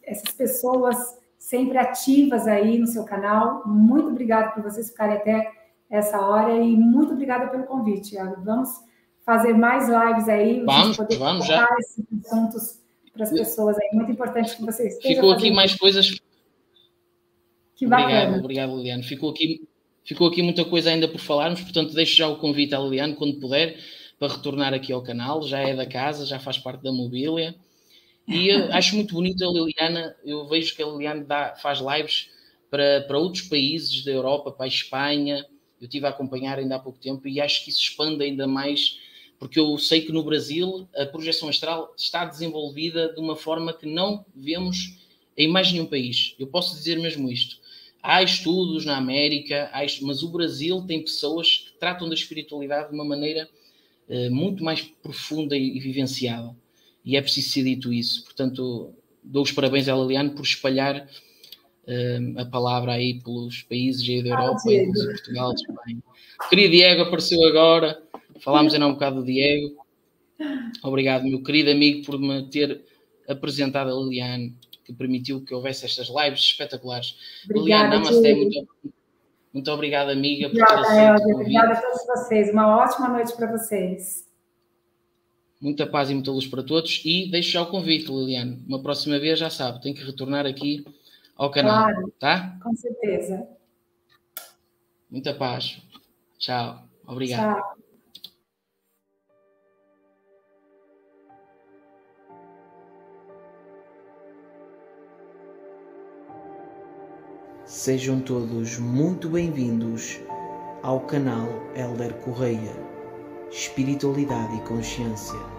essas pessoas sempre ativas aí no seu canal. Muito obrigada por vocês ficarem até essa hora e muito obrigada pelo convite, Helder. Vamos fazer mais lives aí, vamos já. Esses assuntos para as pessoas aí. Muito importante que vocês estejam Ficou aqui mais coisas. Que bacana. Obrigado, Liliane. Ficou aqui muita coisa ainda por falarmos, portanto deixo já o convite à Liliane quando puder para retornar aqui ao canal. Já é da casa, já faz parte da mobília. E acho muito bonito a Liliana. Eu vejo que a Liliane faz lives para outros países da Europa, para a Espanha. Eu estive a acompanhar ainda há pouco tempo e acho que isso expande ainda mais, porque eu sei que no Brasil a projeção astral está desenvolvida de uma forma que não vemos em mais nenhum país. Eu posso dizer mesmo isto. Há estudos na América, mas o Brasil tem pessoas que tratam da espiritualidade de uma maneira muito mais profunda e vivenciada. E é preciso ser dito isso. Portanto, dou os parabéns à Liliane por espalhar a palavra aí pelos países aí da Europa, inclusive Portugal, Espanha. O querido Diego apareceu agora. Falámos ainda um bocado do Diego. Obrigado, meu querido amigo, por me ter apresentado a Liliane, que permitiu que houvesse estas lives espetaculares. Obrigada, Liliane, Namaste, muito obrigado, amiga, por ter aceito o convite. Obrigada a todos vocês. Uma ótima noite para vocês. Muita paz e muita luz para todos. E deixo já o convite, Liliane. Uma próxima vez, já sabe, tem que retornar aqui ao canal. Claro, tá? Com certeza. Muita paz. Tchau. Obrigado. Tchau. Sejam todos muito bem-vindos ao canal Hélder Correia, Espiritualidade e Consciência.